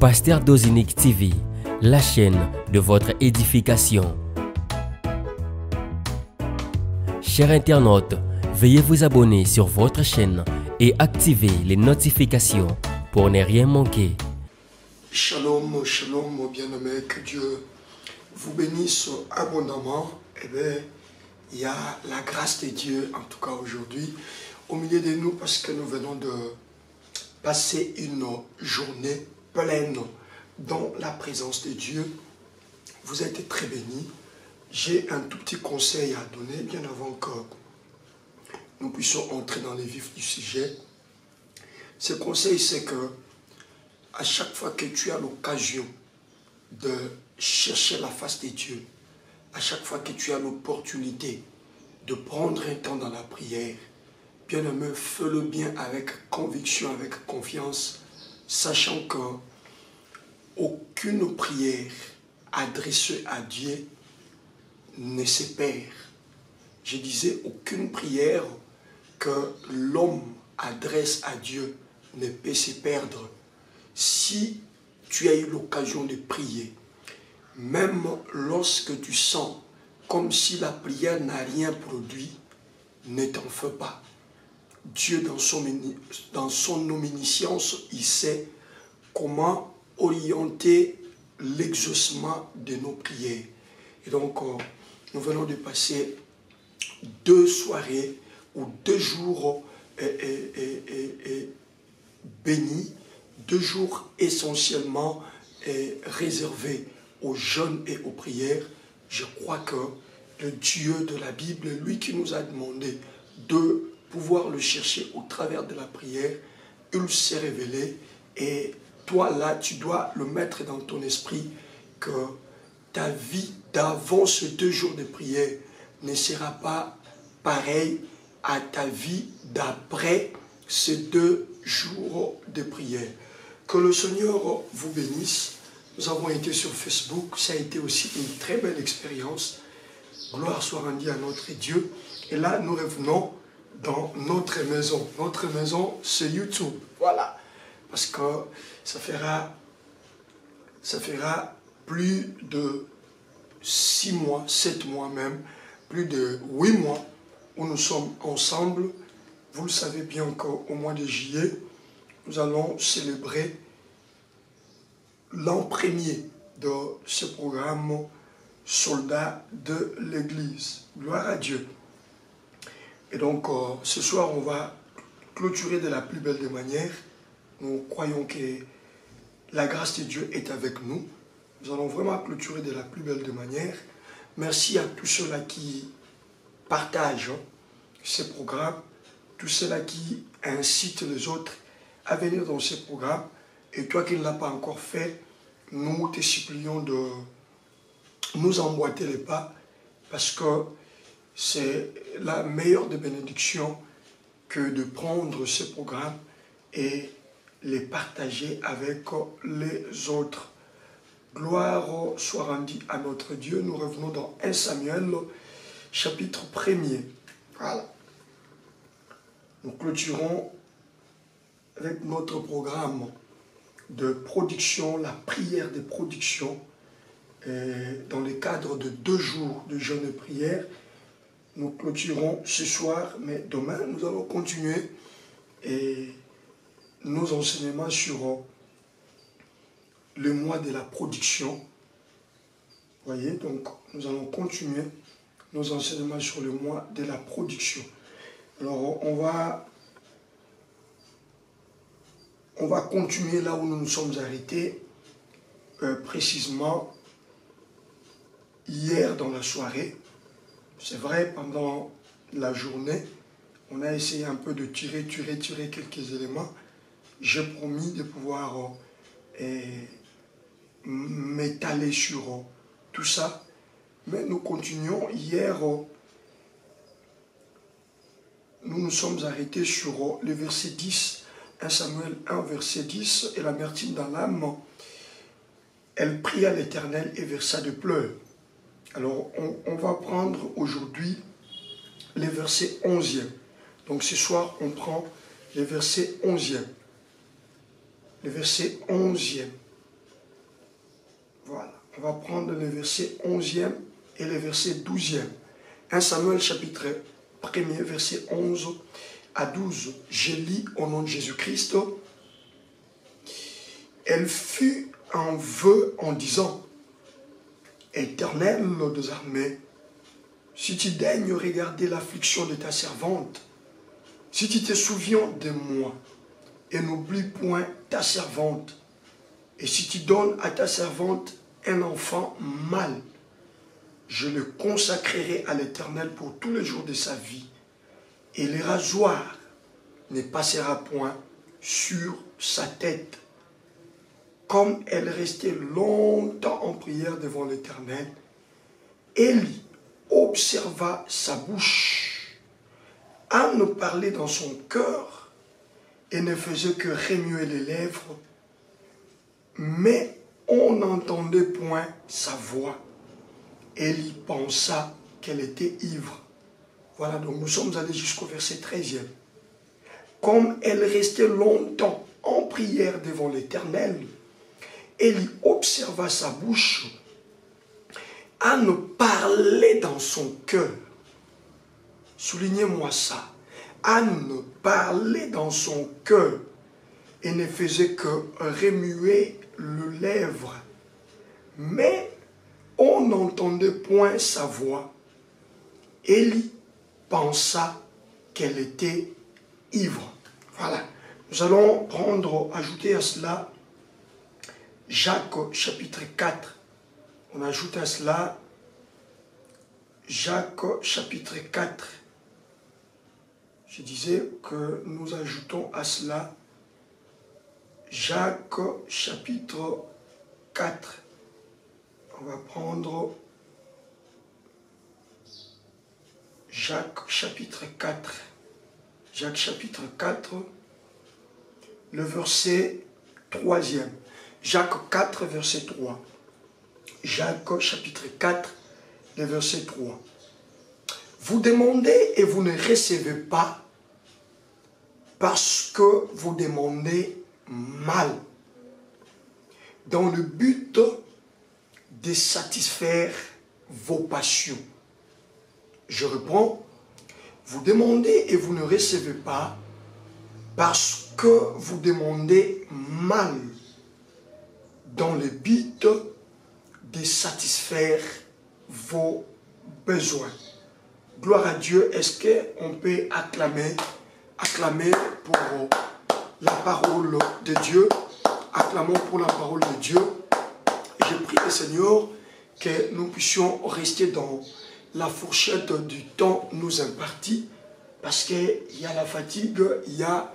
Pasteur Dozinique TV, la chaîne de votre édification. Chers internautes, veuillez vous abonner sur votre chaîne et activer les notifications pour ne rien manquer. Shalom, shalom, bien-aimés, que Dieu vous bénisse abondamment. Eh bien, il y a la grâce de Dieu, en tout cas aujourd'hui, au milieu de nous, parce que nous venons de passer une journée pleine dans la présence de Dieu. Vous êtes très bénis. J'ai un tout petit conseil à donner, bien avant que nous puissions entrer dans les vifs du sujet. Ce conseil, c'est que à chaque fois que tu as l'occasion de chercher la face de Dieu, à chaque fois que tu as l'opportunité de prendre un temps dans la prière, bien-aimé, fais-le bien avec conviction, avec confiance, sachant que aucune prière adressée à Dieu ne se perd. Je disais, aucune prière que l'homme adresse à Dieu ne peut se perdre. Si tu as eu l'occasion de prier, même lorsque tu sens comme si la prière n'a rien produit, ne t'en fais pas. Dieu, dans son omniscience, il sait comment orienter l'exaucement de nos prières. Et donc, nous venons de passer 2 soirées ou 2 jours bénis, 2 jours essentiellement réservés aux jeûnes et aux prières. Je crois que le Dieu de la Bible, lui qui nous a demandé de pouvoir le chercher au travers de la prière, il s'est révélé. Et toi là, tu dois le mettre dans ton esprit que ta vie d'avant ces 2 jours de prière ne sera pas pareille à ta vie d'après ces 2 jours de prière. Que le Seigneur vous bénisse. Nous avons été sur Facebook, ça a été aussi une très belle expérience. Gloire soit rendue à notre Dieu. Et là, nous revenons dans notre maison. Notre maison, c'est YouTube. Voilà. Parce que ça fera plus de 6 mois, 7 mois même, plus de 8 mois où nous sommes ensemble. Vous le savez bien qu'au mois de juillet, nous allons célébrer l'an premier de ce programme Soldats de l'Église. Gloire à Dieu. Et donc, ce soir, on va clôturer de la plus belle des manières. Nous croyons que la grâce de Dieu est avec nous. Nous allons vraiment clôturer de la plus belle des manières. Merci à tous ceux-là qui partagent ce programme, tous ceux-là qui incitent les autres à venir dans ce programme. Et toi qui ne l'as pas encore fait, nous te supplions de nous emboîter les pas, parce que c'est la meilleure des bénédictions que de prendre ce programme et les partager avec les autres. Gloire soit rendue à notre Dieu. Nous revenons dans 1 Samuel, chapitre 1er. Voilà. Nous clôturons avec notre programme de production, la prière de production, dans le cadre de 2 jours de jeûne et prière. Nous clôturons ce soir, mais demain, nous allons continuer nos enseignements sur le mois de la production. Vous voyez, donc nous allons continuer nos enseignements sur le mois de la production. Alors, on va continuer là où nous nous sommes arrêtés, précisément hier dans la soirée. C'est vrai, pendant la journée, on a essayé un peu de tirer quelques éléments. J'ai promis de pouvoir m'étaler sur tout ça. Mais nous continuons. Hier, nous nous sommes arrêtés sur le verset 10, 1 Samuel 1, verset 10, et l'amertume dans l'âme, elle pria l'Éternel et versa des pleurs. Alors, on va prendre aujourd'hui les versets 11e. Donc, ce soir, on prend les versets 11e. Le verset 11e. On va prendre les versets 11e et les versets 12e. 1 Samuel chapitre 1er, verset 11 à 12. Je lis au nom de Jésus-Christ. Elle fut en vœu en disant, Éternel des armées, si tu daignes regarder l'affliction de ta servante, si tu te souviens de moi, et n'oublie point ta servante, et si tu donnes à ta servante un enfant mâle, je le consacrerai à l'Éternel pour tous les jours de sa vie, et le rasoir ne passera point sur sa tête. Comme elle restait longtemps en prière devant l'Éternel, Élie observa sa bouche. Anne parlait dans son cœur et ne faisait que remuer les lèvres, mais on n'entendait point sa voix. Élie pensa qu'elle était ivre. Voilà, donc nous sommes allés jusqu'au verset 13e. Comme elle restait longtemps en prière devant l'Éternel, Élie observa sa bouche. Anne parlait dans son cœur. Soulignez-moi ça. Anne parlait dans son cœur et ne faisait que remuer les lèvres. Mais on n'entendait point sa voix. Élie pensa qu'elle était ivre. Voilà. Nous allons ajouter à cela Jacques chapitre 4. On ajoute à cela Jacques chapitre 4. Je disais que nous ajoutons à cela Jacques chapitre 4. On va prendre Jacques chapitre 4. Jacques chapitre 4, le verset 3e. Jacques 4, verset 3. Jacques chapitre 4, le verset 3. Vous demandez et vous ne recevez pas parce que vous demandez mal, dans le but de satisfaire vos passions. Je reprends. Vous demandez et vous ne recevez pas parce que vous demandez mal, dans le but de satisfaire vos besoins. Gloire à Dieu. Est-ce qu'on peut acclamer pour la parole de Dieu? Acclamons pour la parole de Dieu. Je prie le Seigneur que nous puissions rester dans la fourchette du temps nous imparti, parce qu'il y a la fatigue, il y a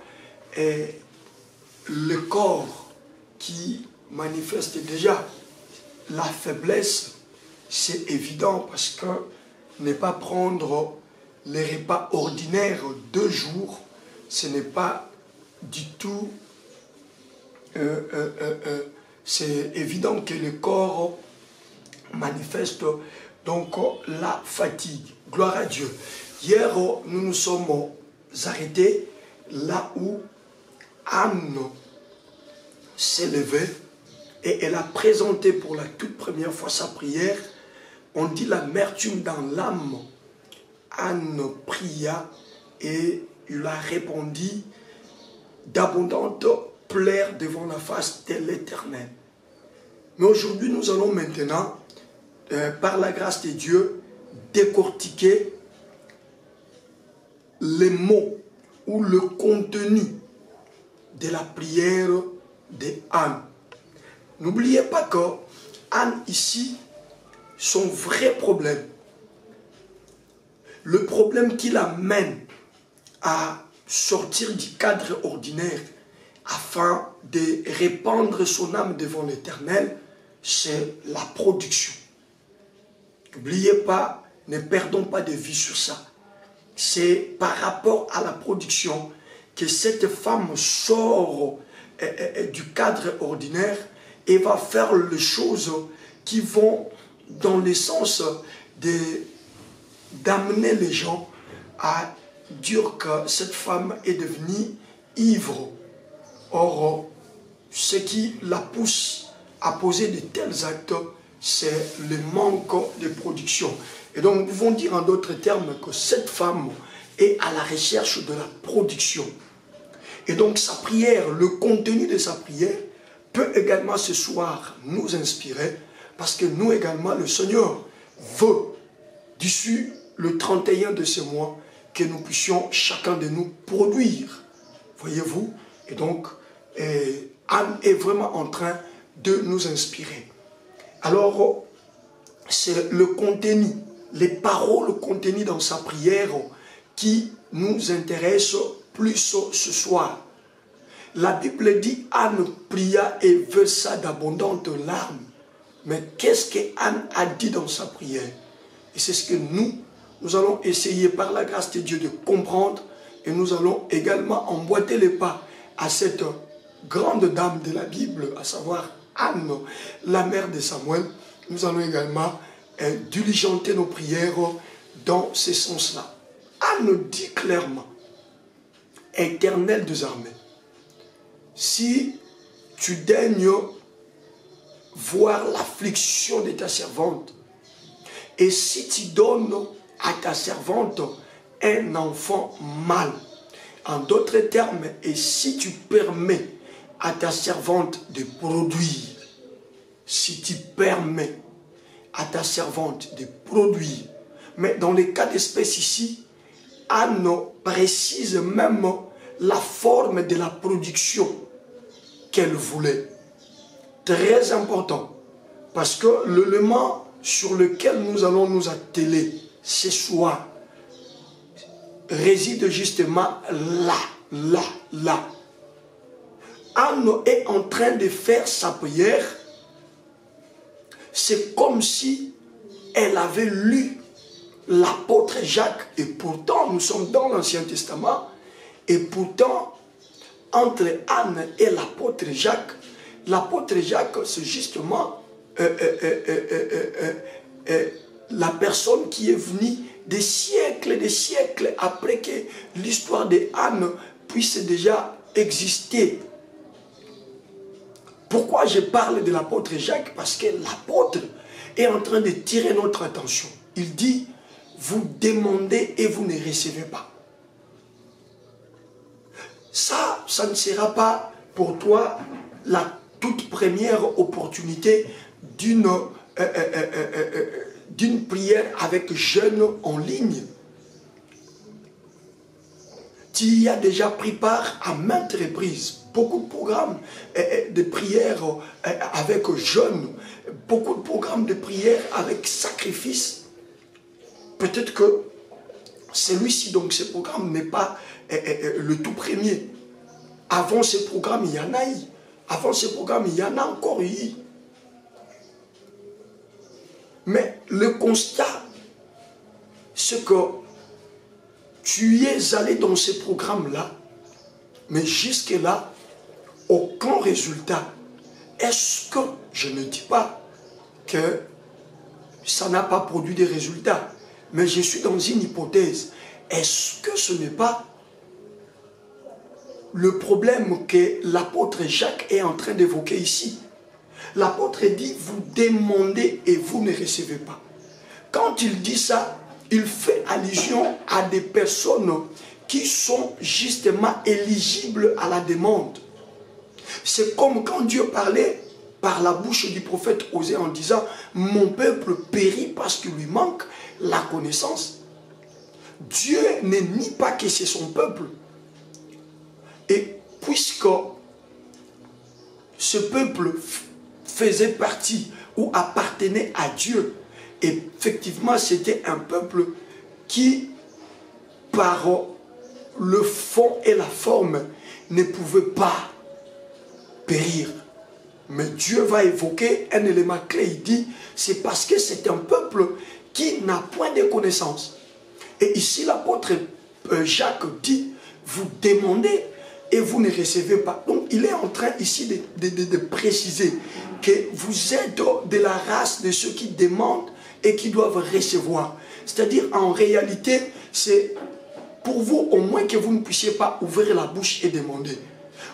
le corps qui manifeste déjà la faiblesse. C'est évident, parce que ne pas prendre les repas ordinaires 2 jours, ce n'est pas du tout c'est évident que le corps manifeste donc la fatigue. Gloire à Dieu. Hier, nous nous sommes arrêtés là où Anne s'est levée et elle a présenté pour la toute première fois sa prière. On dit l'amertume dans l'âme. Anne pria et il a répondu d'abondantes pleurs devant la face de l'Éternel. Mais aujourd'hui, nous allons maintenant, par la grâce de Dieu, décortiquer les mots ou le contenu de la prière de Anne. N'oubliez pas que Anne ici, son vrai problème, le problème qui l'amène à sortir du cadre ordinaire afin de répandre son âme devant l'Éternel, c'est la production. N'oubliez pas, ne perdons pas de vue sur ça. C'est par rapport à la production que cette femme sort du cadre ordinaire et va faire les choses qui vont dans le sens d'amener les gens à dire que cette femme est devenue ivre. Or, ce qui la pousse à poser de tels actes, c'est le manque de production. Et donc, nous pouvons dire en d'autres termes que cette femme est à la recherche de la production. Et donc, sa prière, le contenu de sa prière, peut également ce soir nous inspirer, parce que nous également, le Seigneur veut, d'ici le 31 de ce mois, que nous puissions chacun de nous produire. Voyez-vous? Et donc, Anne est vraiment en train de nous inspirer. Alors, c'est le contenu, les paroles contenues dans sa prière qui nous intéressent plus ce soir. La Bible dit, Anne pria et versa d'abondantes larmes. Mais qu'est-ce qu'Anne a dit dans sa prière? Et c'est ce que nous allons essayer par la grâce de Dieu de comprendre, et nous allons également emboîter les pas à cette grande dame de la Bible, à savoir Anne, la mère de Samuel. Nous allons également diligenter nos prières dans ce sens-là. Anne dit clairement, Éternel des armées, si tu daignes voir l'affliction de ta servante, et si tu donnes à ta servante un enfant mâle, en d'autres termes, et si tu permets à ta servante de produire, si tu permets à ta servante de produire, mais dans le cas d'espèce ici, Anne précise même la forme de la production qu'elle voulait. Très important, parce que l'élément sur lequel nous allons nous atteler ce soir réside justement là. Anne est en train de faire sa prière. C'est comme si elle avait lu l'apôtre Jacques, et pourtant nous sommes dans l'Ancien Testament, et pourtant entre Anne et l'apôtre Jacques, c'est justement la personne qui est venue des siècles après que l'histoire de Anne puisse déjà exister. Pourquoi je parle de l'apôtre Jacques? Parce que l'apôtre est en train de tirer notre attention. Il dit, vous demandez et vous ne recevez pas. Ça ne sera pas pour toi la toute première opportunité d'une prière avec jeûne en ligne. Tu y as déjà pris part à maintes reprises. Beaucoup de programmes de prière avec jeûne, beaucoup de programmes de prière avec sacrifice. Peut-être que celui-ci, donc ce programme n'est pas le tout premier. Avant ce programme, il y en a eu. Avant ce programme, il y en a encore eu. Mais le constat, c'est que tu es allé dans ce programme-là, mais jusque-là, aucun résultat. Est-ce que, je ne dis pas que ça n'a pas produit des résultats, mais je suis dans une hypothèse. Est-ce que ce n'est pas le problème que l'apôtre Jacques est en train d'évoquer ici? L'apôtre dit, vous demandez et vous ne recevez pas. Quand il dit ça, il fait allusion à des personnes qui sont justement éligibles à la demande. C'est comme quand Dieu parlait par la bouche du prophète Osée en disant, mon peuple périt parce qu'il lui manque la connaissance. Dieu ne nie pas que c'est son peuple. Et puisque ce peuple faisait partie ou appartenait à Dieu, effectivement c'était un peuple qui, par le fond et la forme, ne pouvait pas périr. Mais Dieu va évoquer un élément clé, il dit, c'est parce que c'est un peuple qui n'a point de connaissance. Et ici l'apôtre Jacques dit, vous demandez et vous ne recevez pas. Donc il est en train ici de préciser que vous êtes de la race de ceux qui demandent et qui doivent recevoir. C'est-à-dire en réalité, c'est pour vous au moins que vous ne puissiez pas ouvrir la bouche et demander.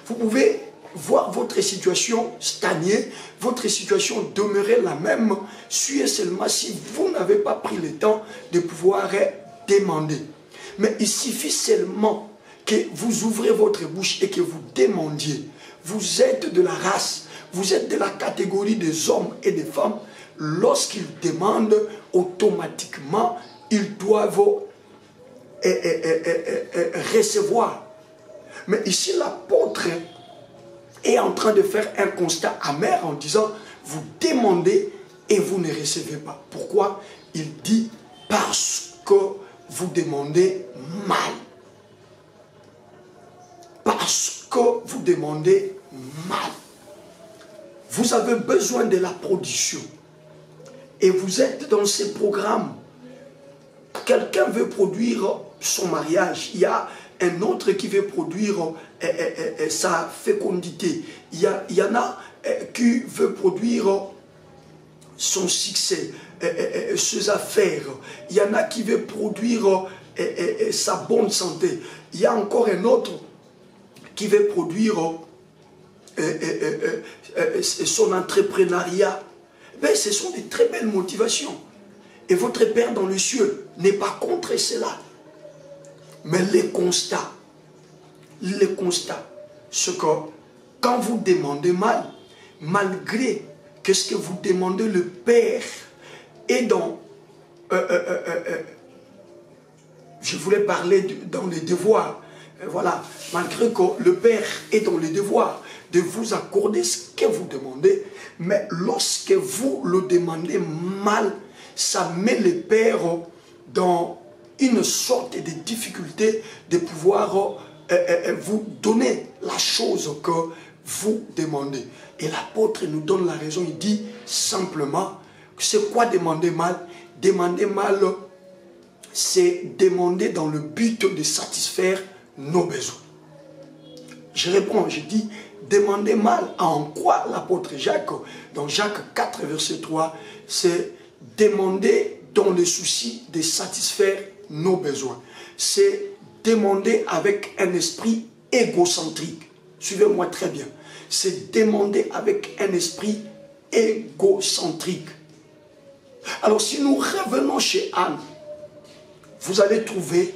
Vous pouvez voir votre situation stagner, votre situation demeurer la même, si et seulement si vous n'avez pas pris le temps de pouvoir demander. Mais il suffit seulement que vous ouvrez votre bouche et que vous demandiez. Vous êtes de la race, vous êtes de la catégorie des hommes et des femmes. Lorsqu'ils demandent, automatiquement, ils doivent recevoir. Mais ici, l'apôtre est en train de faire un constat amer en disant, vous demandez et vous ne recevez pas. Pourquoi? Il dit, parce que vous demandez mal. Parce que vous demandez mal. Vous avez besoin de la production. Et vous êtes dans ces programmes. Quelqu'un veut produire son mariage. Il y a un autre qui veut produire sa fécondité. Il y en a qui veut produire son succès, ses affaires. Il y en a qui veut produire sa bonne santé. Il y a encore un autre qui veut produire son entrepreneuriat. Ben, ce sont des très belles motivations. Et votre Père dans le ciel n'est pas contre cela. Mais les constats, c'est que quand vous demandez mal, malgré que ce que vous demandez, le Père est dans... je voulais parler dans les devoirs. Voilà, malgré que le Père est dans les devoirs de vous accorder ce que vous demandez, mais lorsque vous le demandez mal, ça met le Père dans une sorte de difficulté de pouvoir vous donner la chose que vous demandez. Et l'apôtre nous donne la raison, il dit simplement, c'est quoi demander mal? Demander mal, c'est demander dans le but de satisfaire nos besoins. Je réponds, je dis, demander mal. En quoi l'apôtre Jacques, dans Jacques 4, verset 3, c'est demander dans le souci de satisfaire nos besoins. C'est demander avec un esprit égocentrique. Suivez-moi très bien. C'est demander avec un esprit égocentrique. Alors si nous revenons chez Anne, vous allez trouver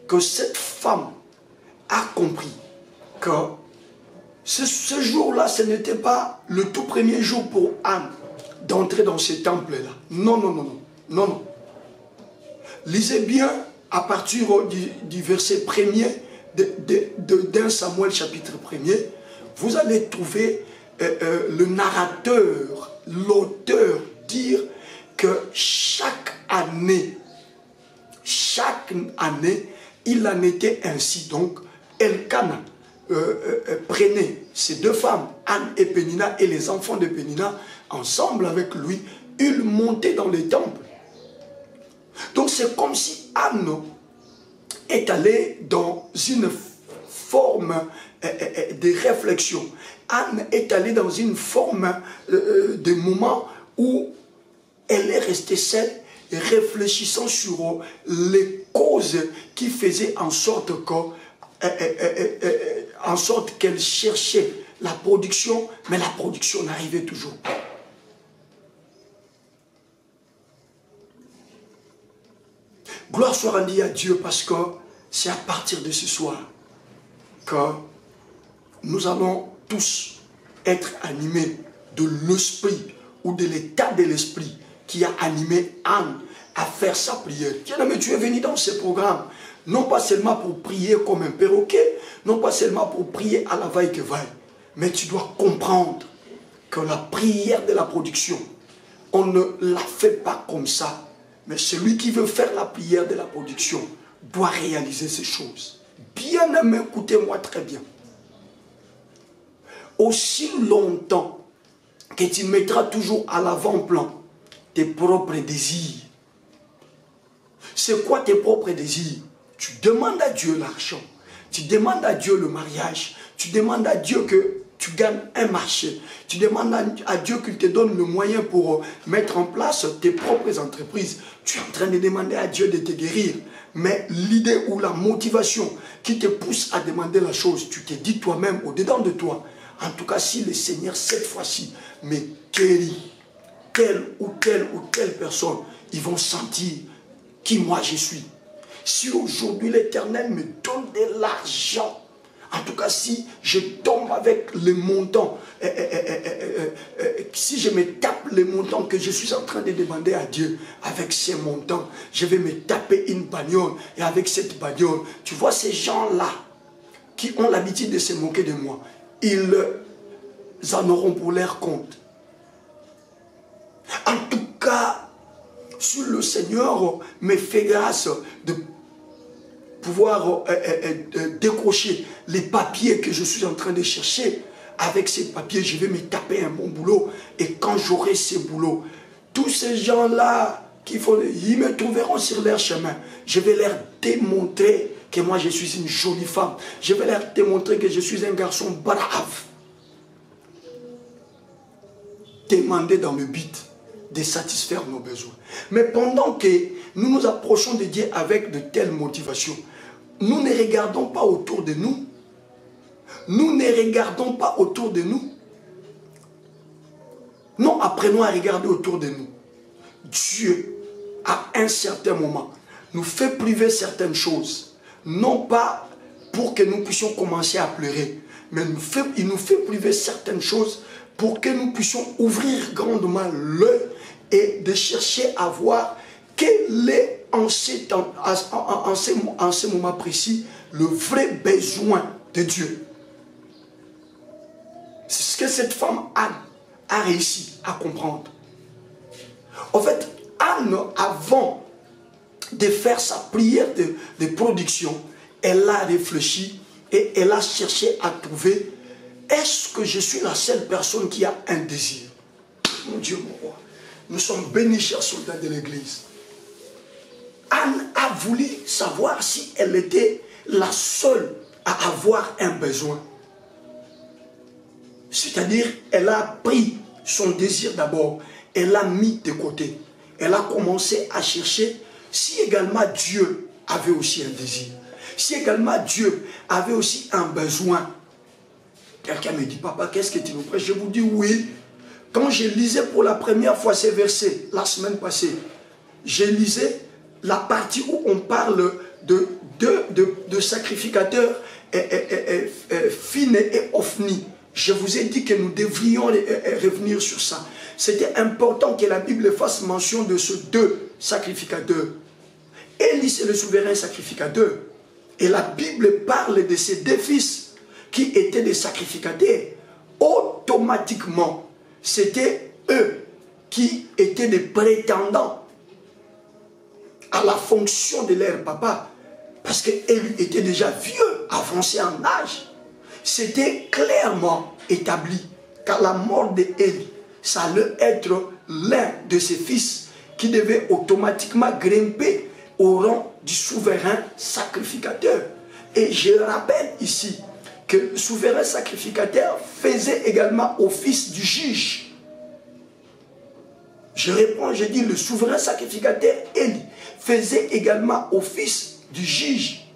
que cette femme a compris que ce jour-là, ce n'était pas le tout premier jour pour Anne d'entrer dans ce temple-là. Non, non, non, non, non, non. Lisez bien à partir du verset 1er d'un Samuel chapitre 1er, vous allez trouver le narrateur, l'auteur dire que chaque année, il en était ainsi. Donc, Elkana prenait ces deux femmes, Anne et Pénina, et les enfants de Pénina, ensemble avec lui, ils montaient dans les temples. Donc, c'est comme si Anne est allée dans une forme de réflexion. Anne est allée dans une forme de moment où elle est restée seule, réfléchissant sur les causes qui faisaient en sorte qu'elle cherchait la production, mais la production n'arrivait toujours pas. Gloire soit rendue à Dieu, parce que c'est à partir de ce soir que nous allons tous être animés de l'esprit ou de l'état de l'esprit qui a animé Anne à faire sa prière. Bien-aimé, tu es venu dans ce programme, non pas seulement pour prier comme un perroquet, non pas seulement pour prier à la vaille que vaille, mais tu dois comprendre que la prière de la production, on ne la fait pas comme ça, mais celui qui veut faire la prière de la production doit réaliser ces choses. Bien-aimé, écoutez-moi très bien. Aussi longtemps que tu mettras toujours à l'avant-plan tes propres désirs. C'est quoi tes propres désirs? Tu demandes à Dieu l'argent, tu demandes à Dieu le mariage, tu demandes à Dieu que tu gagnes un marché, tu demandes à Dieu qu'il te donne le moyen pour mettre en place tes propres entreprises. Tu es en train de demander à Dieu de te guérir, mais l'idée ou la motivation qui te pousse à demander la chose, tu te dis toi-même au-dedans de toi, En tout cas, si le Seigneur, cette fois-ci, me guérit, telle ou telle personne, ils vont sentir qui moi je suis. Si aujourd'hui l'Éternel me donne de l'argent, en tout cas si je tombe avec le montant, si je me tape le montant que je suis en train de demander à Dieu, avec ces montants, je vais me taper une bagnole, et avec cette bagnole, tu vois ces gens-là, qui ont l'habitude de se moquer de moi, ils en auront pour leur compte. En tout cas, si le Seigneur me fait grâce de pouvoir décrocher les papiers que je suis en train de chercher, avec ces papiers, je vais me taper un bon boulot. Et quand j'aurai ce boulot, tous ces gens-là, ils me trouveront sur leur chemin. Je vais leur démontrer que moi je suis une jolie femme. Je vais leur démontrer que je suis un garçon brave. Demander dans le but de satisfaire nos besoins. Mais pendant que nous nous approchons de Dieu avec de telles motivations, nous ne regardons pas autour de nous. Nous ne regardons pas autour de nous. Non, apprenons à regarder autour de nous. Dieu, à un certain moment, nous fait priver certaines choses. Non pas pour que nous puissions commencer à pleurer, mais il nous fait priver certaines choses pour que nous puissions ouvrir grandement l'œil et de chercher à voir quel est en ce moment précis le vrai besoin de Dieu. C'est ce que cette femme Anne a réussi à comprendre. En fait, Anne, avant de faire sa prière de production, elle a réfléchi et elle a cherché à trouver: est-ce que je suis la seule personne qui a un désir? Mon Dieu, mon roi, nous sommes bénis, chers soldats de l'église. Anne a voulu savoir si elle était la seule à avoir un besoin. C'est-à-dire, elle a pris son désir d'abord, elle l'a mis de côté. Elle a commencé à chercher si également Dieu avait aussi un désir. Si également Dieu avait aussi un besoin. Quelqu'un me dit: papa, qu'est-ce que tu nous prêches? Je vous dis oui. Quand je lisais pour la première fois ces versets, la semaine passée, je lisais la partie où on parle de sacrificateurs Phiné et Ophni. Je vous ai dit que nous devrions revenir sur ça. C'était important que la Bible fasse mention de ces deux sacrificateurs. Élie, c'est le souverain sacrificateur. Et la Bible parle de ces deux fils qui étaient des sacrificateurs. Automatiquement, c'était eux qui étaient des prétendants à la fonction de leur papa. Parce qu'Élie était déjà vieux, avancé en âge. C'était clairement établi qu'à la mort d'Élie, ça allait être l'un de ses fils qui devait automatiquement grimper au rang du souverain sacrificateur. Et je rappelle ici que le souverain sacrificateur faisait également office du juge. Je réponds, je dis, le souverain sacrificateur Élie faisait également office du juge.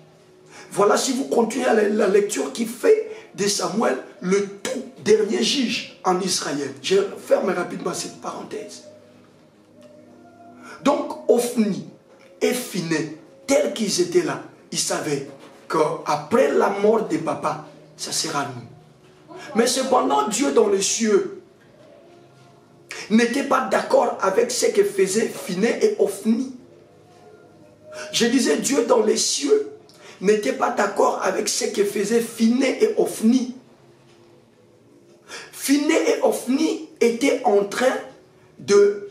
Voilà, si vous continuez la lecture, qui fait de Samuel le tout dernier juge en Israël. Je ferme rapidement cette parenthèse. Donc, Ophni et Phiné, tels qu'ils étaient là, ils savaient qu'après la mort des papas, ça sera nous. Mais cependant, Dieu dans les cieux n'était pas d'accord avec ce que faisaient Phiné et Ophni. Je disais, Dieu dans les cieux n'était pas d'accord avec ce que faisaient Phiné et Ophni. Phiné et Ophni étaient en train de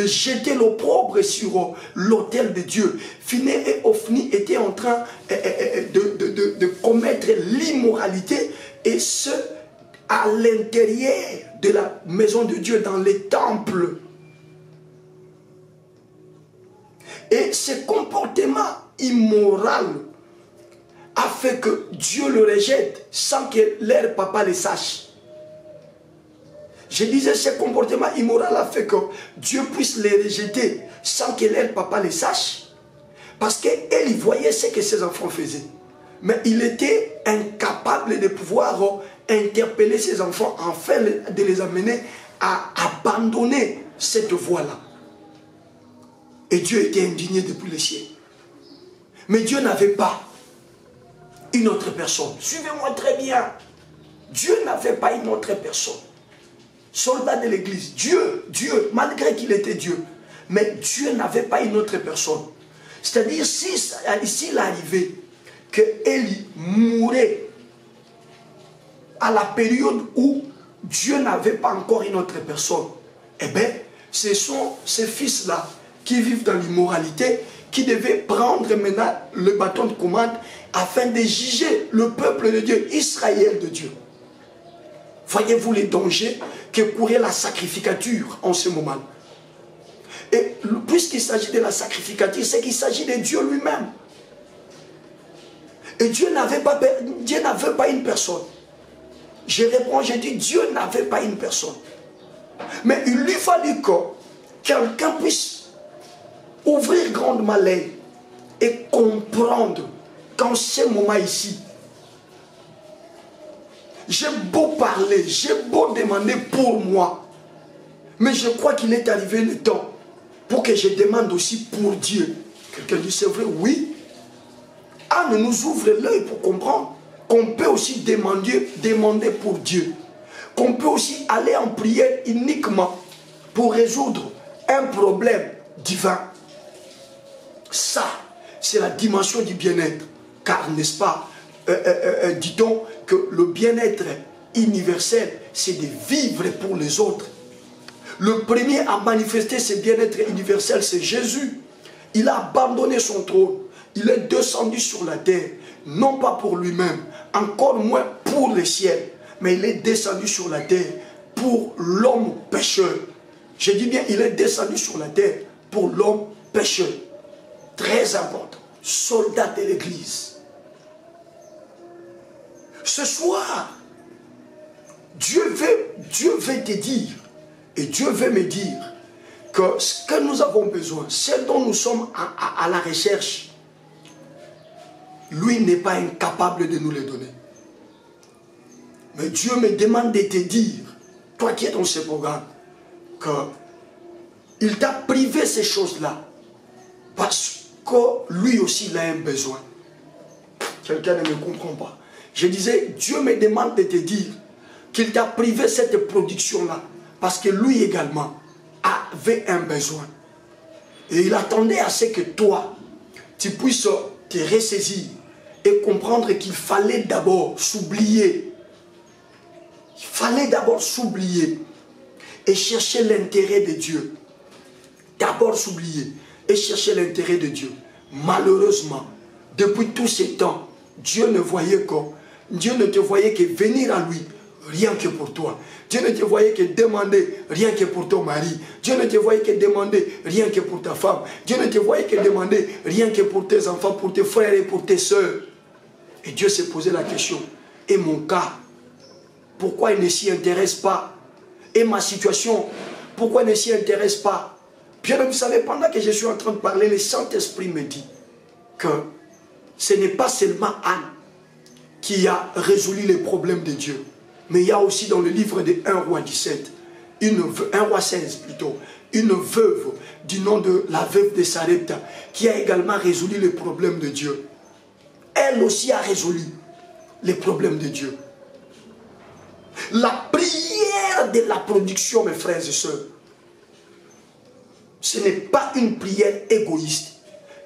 jeter l'opprobre sur l'autel de Dieu. Phiné et Ophni étaient en train de commettre l'immoralité, et ce, à l'intérieur de la maison de Dieu, dans les temples. Et ce comportement immoral a fait que Dieu le rejette sans que leur papa le sache. Je disais, ce comportement immoral a fait que Dieu puisse les rejeter sans que leur papa le sache. Parce qu'il voyait ce que ses enfants faisaient. Mais il était incapable de pouvoir interpeller ses enfants afin de les amener à abandonner cette voie-là. Et Dieu était indigné depuis les siècles. Mais Dieu n'avait pas une autre personne. Suivez-moi très bien. Dieu n'avait pas une autre personne. Soldat de l'église. Dieu, malgré qu'il était Dieu. Mais Dieu n'avait pas une autre personne. C'est-à-dire, s'il arrivait que Élie mourait à la période où Dieu n'avait pas encore une autre personne, eh bien, ce sont ces fils-là qui vivent dans l'immoralité qui devaient prendre maintenant le bâton de commande afin de juger le peuple de Dieu, Israël de Dieu. Voyez-vous les dangers que courait la sacrificature en ce moment. Et puisqu'il s'agit de la sacrificature, c'est qu'il s'agit de Dieu lui-même. Et Dieu n'avait pas une personne. Je réponds, je dis, Dieu n'avait pas une personne. Mais il lui fallait que quelqu'un puisse ouvrir grandement l'œil et comprendre qu'en ce moment ici, j'ai beau parler, j'ai beau demander pour moi, mais je crois qu'il est arrivé le temps pour que je demande aussi pour Dieu. Quelqu'un dit, c'est vrai, oui. Anne nous ouvre l'œil pour comprendre qu'on peut aussi demander pour Dieu. Qu'on peut aussi aller en prière uniquement pour résoudre un problème divin. Ça, c'est la dimension du bien-être. Car, n'est-ce pas, dit-on que le bien-être universel, c'est de vivre pour les autres. Le premier à manifester ce bien-être universel, c'est Jésus. Il a abandonné son trône. Il est descendu sur la terre, non pas pour lui-même, encore moins pour le ciel, mais il est descendu sur la terre pour l'homme pécheur. Je dis bien, il est descendu sur la terre pour l'homme pécheur. Très important. Soldat de l'église. Ce soir, Dieu veut te dire, et Dieu veut me dire, que ce que nous avons besoin, ce dont nous sommes à la recherche, lui n'est pas incapable de nous les donner. Mais Dieu me demande de te dire, toi qui es dans ce programme, qu'il t'a privé ces choses-là, parce que lui aussi il a un besoin. Quelqu'un ne me comprend pas. Je disais, Dieu me demande de te dire qu'il t'a privé cette production-là, parce que lui également avait un besoin. Et il attendait à ce que toi, tu puisses te ressaisir et comprendre qu'il fallait d'abord s'oublier. Il fallait d'abord s'oublier et chercher l'intérêt de Dieu. D'abord s'oublier et chercher l'intérêt de Dieu. Malheureusement, depuis tous ces temps, Dieu ne te voyait que venir à lui, rien que pour toi. Dieu ne te voyait que demander rien que pour ton mari. Dieu ne te voyait que demander rien que pour ta femme. Dieu ne te voyait que demander rien que pour tes enfants, pour tes frères et pour tes soeurs. Et Dieu s'est posé la question, et mon cas, pourquoi il ne s'y intéresse pas? Et ma situation, pourquoi il ne s'y intéresse pas? Bien, vous savez, pendant que je suis en train de parler, le Saint-Esprit me dit que ce n'est pas seulement Anne qui a résolu les problèmes de Dieu. Mais il y a aussi dans le livre de 1 roi 17, 1 roi 16 plutôt, une veuve du nom de la veuve de Sarepta qui a également résolu les problèmes de Dieu. Elle aussi a résolu les problèmes de Dieu. La prière de la production, mes frères et sœurs, ce n'est pas une prière égoïste.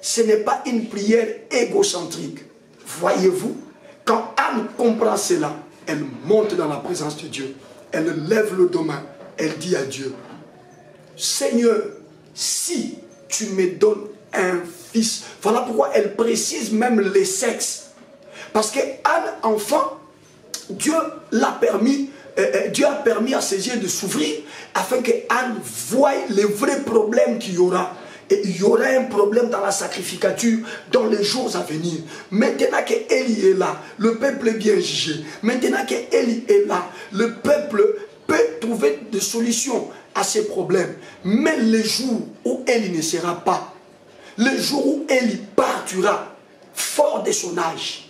Ce n'est pas une prière égocentrique. Voyez-vous, quand Anne comprend cela, elle monte dans la présence de Dieu. Elle lève le dos main. Elle dit à Dieu, Seigneur, si tu me donnes un fils. Voilà pourquoi elle précise même les sexes. Parce que Anne, enfant, Dieu a permis à ses yeux de s'ouvrir afin que Anne voie les vrais problèmes qu'il y aura. Et il y aura un problème dans la sacrificature dans les jours à venir. Maintenant que Élie est là, le peuple est bien jugé. Maintenant que Élie est là, le peuple peut trouver des solutions à ces problèmes. Mais le jour où Élie ne sera pas, le jour où Élie partira, fort de son âge,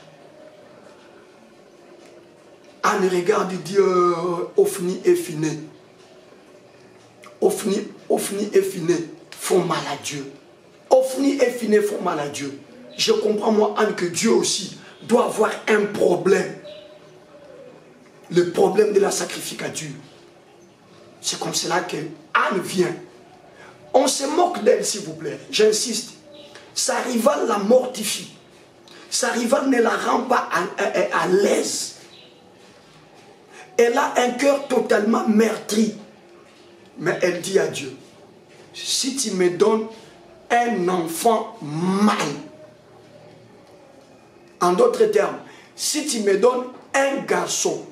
Anne regarde et dit Ophni et Phiné. Ophni et Phiné font mal à Dieu. Ophni et Phiné font mal à Dieu. Je comprends, moi, Anne, que Dieu aussi doit avoir un problème. Le problème de la sacrificature. C'est comme cela que Anne vient. On se moque d'elle, s'il vous plaît. J'insiste. Sa rivale la mortifie. Sa rivale ne la rend pas à l'aise. Elle a un cœur totalement meurtri. Mais elle dit à Dieu, si tu me donnes un enfant mâle, en d'autres termes, si tu me donnes un garçon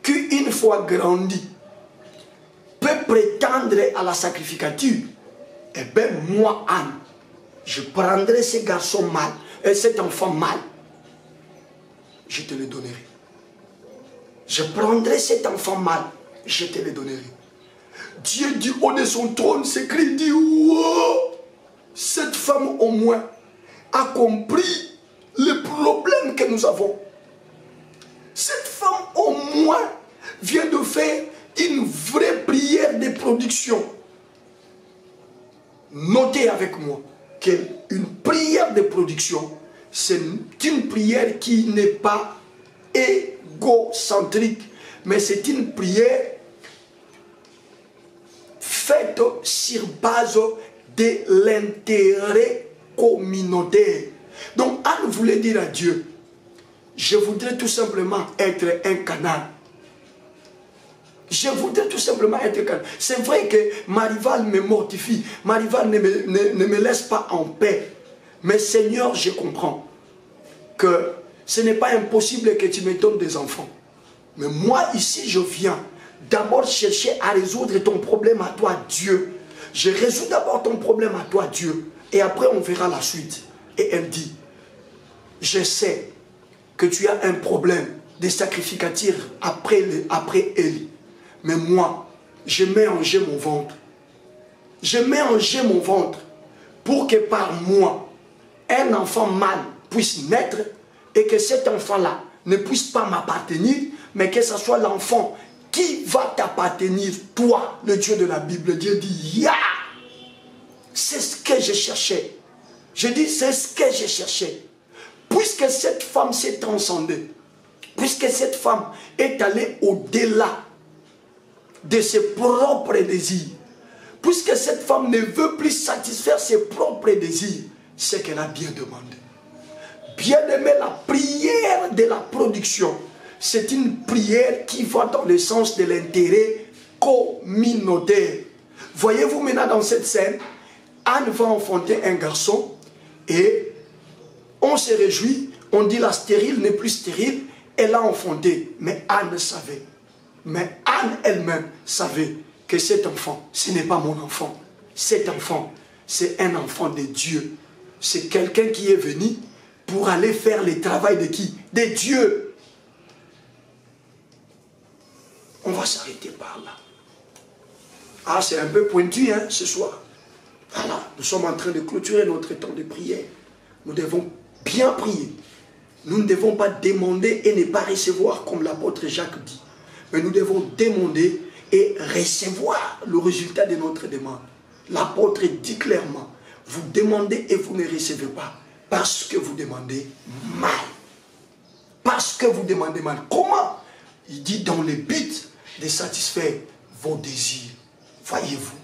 qui, une fois grandi, peut prétendre à la sacrificature, eh bien moi, Anne, je prendrai ce garçon mâle, et cet enfant mâle, je te le donnerai. Je prendrai cet enfant mâle, je te le donnerai. Dieu dit haut de son trône, s'écrit, dit, wow, cette femme au moins a compris le problème que nous avons. Cette femme au moins vient de faire une vraie prière de production. Notez avec moi qu'une prière de production, c'est une prière qui n'est pas égocentrique, mais c'est une prière faite sur base de l'intérêt communautaire. Donc Anne voulait dire à Dieu, je voudrais tout simplement être un canal. Je voudrais tout simplement être un canal. C'est vrai que ma rivale me mortifie, ma rivale ne me laisse pas en paix. Mais Seigneur, je comprends que ce n'est pas impossible que tu me donnes des enfants. Mais moi ici, je viens d'abord chercher à résoudre ton problème à toi, Dieu. Je résous d'abord ton problème à toi, Dieu. Et après, on verra la suite. Et elle dit, je sais que tu as un problème de sacrificature après Élie. Mais moi, je mets en jeu mon ventre. Je mets en jeu mon ventre pour que par moi, un enfant mâle puisse naître et que cet enfant-là ne puisse pas m'appartenir, mais que ce soit l'enfant qui va t'appartenir, toi, le Dieu de la Bible. Dieu dit, ya! C'est ce que je cherchais. Je dis, c'est ce que je cherchais. Puisque cette femme s'est transcendée, puisque cette femme est allée au-delà de ses propres désirs, puisque cette femme ne veut plus satisfaire ses propres désirs, c'est qu'elle a bien demandé. Bien aimé, la prière de la production, c'est une prière qui va dans le sens de l'intérêt communautaire. Voyez-vous maintenant dans cette scène, Anne va enfanter un garçon et on se réjouit, on dit la stérile n'est plus stérile, elle a enfanté. Mais Anne savait, mais Anne elle-même savait que cet enfant, ce n'est pas mon enfant. Cet enfant, c'est un enfant de Dieu. C'est quelqu'un qui est venu pour aller faire le travail de qui? De Dieu. On va s'arrêter par là. Ah, c'est un peu pointu hein, ce soir. Voilà, nous sommes en train de clôturer notre temps de prière. Nous devons bien prier. Nous ne devons pas demander et ne pas recevoir comme l'apôtre Jacques dit. Mais nous devons demander et recevoir le résultat de notre demande. L'apôtre dit clairement, vous demandez et vous ne recevez pas parce que vous demandez mal. Parce que vous demandez mal. Comment? Il dit dans le but de satisfaire vos désirs. Voyez-vous,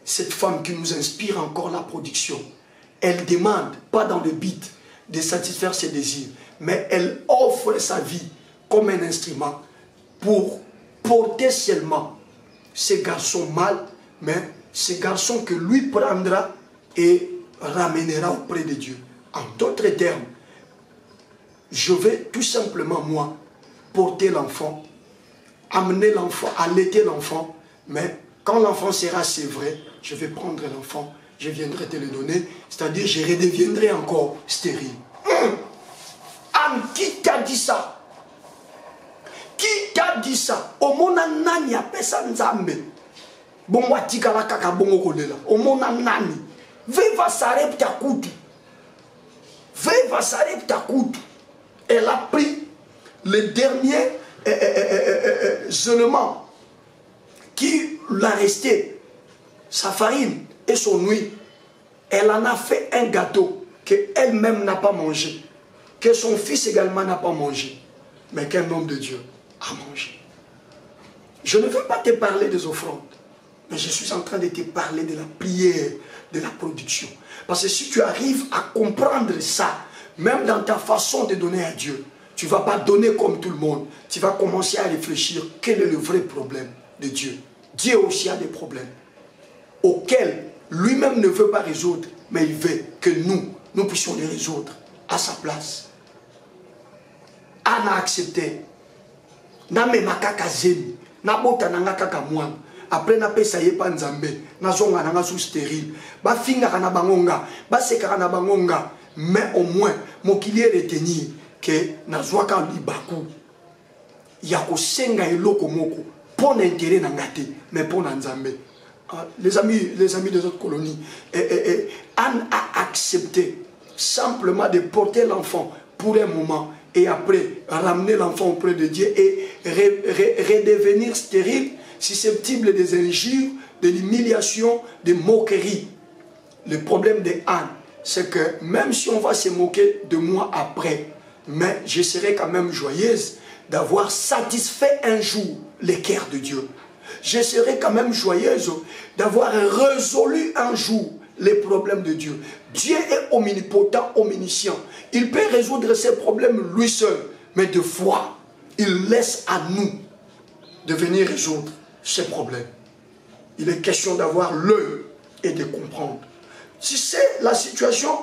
cette femme qui nous inspire encore la production, elle demande, pas dans le but de satisfaire ses désirs, mais elle offre sa vie comme un instrument pour porter seulement ces garçons mâles, mais ces garçons que lui prendra et ramènera auprès de Dieu. En d'autres termes, je vais tout simplement, moi, porter l'enfant, amener l'enfant, allaiter l'enfant, mais quand l'enfant sera sévré, je vais prendre l'enfant, je viendrai te le donner, c'est-à-dire je redeviendrai encore stérile. Anne, qui t'a dit ça? Qui t'a dit ça? Omona nani apesa nzambe. Bongo atikala kaka bongo kolela. Omona nani. Veva sarepta kutu. Veva sarepta kutu. Elle a pris les derniers éléments qui l'a resté, sa farine et son huile, elle en a fait un gâteau qu'elle-même n'a pas mangé, que son fils également n'a pas mangé, mais qu'un homme de Dieu a mangé. Je ne veux pas te parler des offrandes, mais je suis en train de te parler de la prière, de la production. Parce que si tu arrives à comprendre ça, même dans ta façon de donner à Dieu, tu ne vas pas donner comme tout le monde. Tu vas commencer à réfléchir quel est le vrai problème de Dieu. Dieu aussi a des problèmes auxquels lui-même ne veut pas résoudre, mais il veut que nous puissions les résoudre à sa place. Anna a accepté. Namema kaka zemi, nabota nanga kaka mwana. Après na pesa yepa nzambe, na zonga nanga sous stérile. Ba finga kana bangonga, ba seka kana bangonga, mais au moins mokili retenir que na zwaka libaku. Ya ko senga eloko moko pour l'intérêt nangate, mais pour nzambe. Les amis des autres colonies, Anne a accepté simplement de porter l'enfant pour un moment et après ramener l'enfant auprès de Dieu et redevenir stérile, susceptible des injures, de l'humiliation, des moqueries. Le problème de Anne, c'est que même si on va se moquer de moi après, mais je serai quand même joyeuse d'avoir satisfait un jour les cœurs de Dieu. Je serai quand même joyeuse d'avoir résolu un jour les problèmes de Dieu. Dieu est omnipotent, omniscient. Il peut résoudre ses problèmes lui seul. Mais de fois, il laisse à nous de venir résoudre ces problèmes. Il est question d'avoir l'œil et de comprendre. Si c'est la situation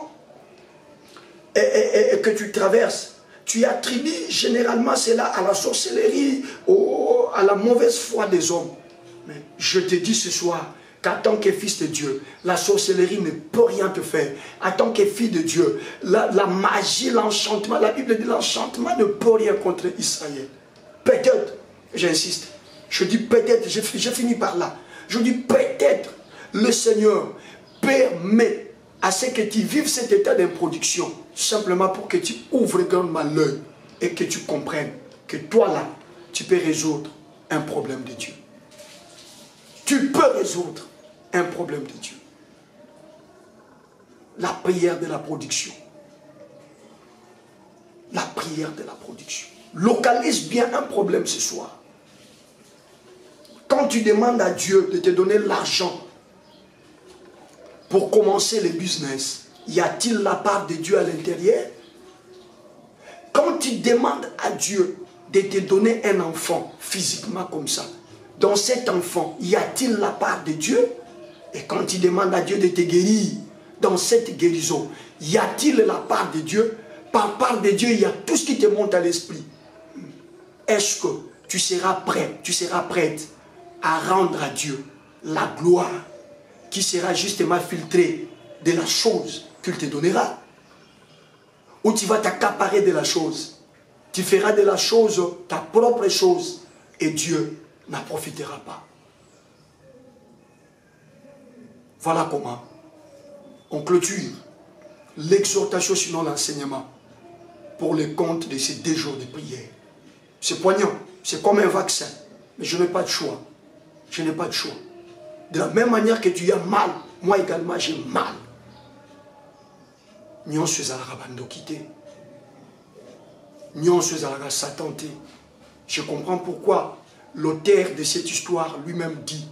que tu traverses, tu attribues généralement cela à la sorcellerie, à la mauvaise foi des hommes. Mais je te dis ce soir qu'en tant que fils de Dieu, la sorcellerie ne peut rien te faire. En tant que fille de Dieu, la magie, l'enchantement, la Bible dit l'enchantement ne peut rien contre Israël. Peut-être, j'insiste, je dis peut-être, je finis par là. Je dis peut-être le Seigneur permet à ce que tu vives cet état d'improduction, simplement pour que tu ouvres grandement l'œil et que tu comprennes que toi là, tu peux résoudre un problème de Dieu. Tu peux résoudre un problème de Dieu. La prière de la production. La prière de la production. Localise bien un problème ce soir. Quand tu demandes à Dieu de te donner l'argent pour commencer le business, y a-t-il la part de Dieu à l'intérieur? Quand tu demandes à Dieu de te donner un enfant physiquement comme ça, dans cet enfant, y a-t-il la part de Dieu? Et quand tu demandes à Dieu de te guérir, dans cette guérison, y a-t-il la part de Dieu? Par part de Dieu, il y a tout ce qui te monte à l'esprit. Est-ce que tu seras prêt, tu seras prête à rendre à Dieu la gloire qui sera justement filtrée de la chose qu'il te donnera? Ou tu vas t'accaparer de la chose, tu feras de la chose ta propre chose et Dieu n'en profitera pas. Voilà comment on clôture l'exhortation, sinon l'enseignement, pour le compte de ces 2 jours de prière. C'est poignant, c'est comme un vaccin, mais je n'ai pas de choix. Je n'ai pas de choix. De la même manière que tu as mal, moi également j'ai mal. Nyon sezalaka bandokité. Nyon sezalaka satanté. Je comprends pourquoi l'auteur de cette histoire lui-même dit,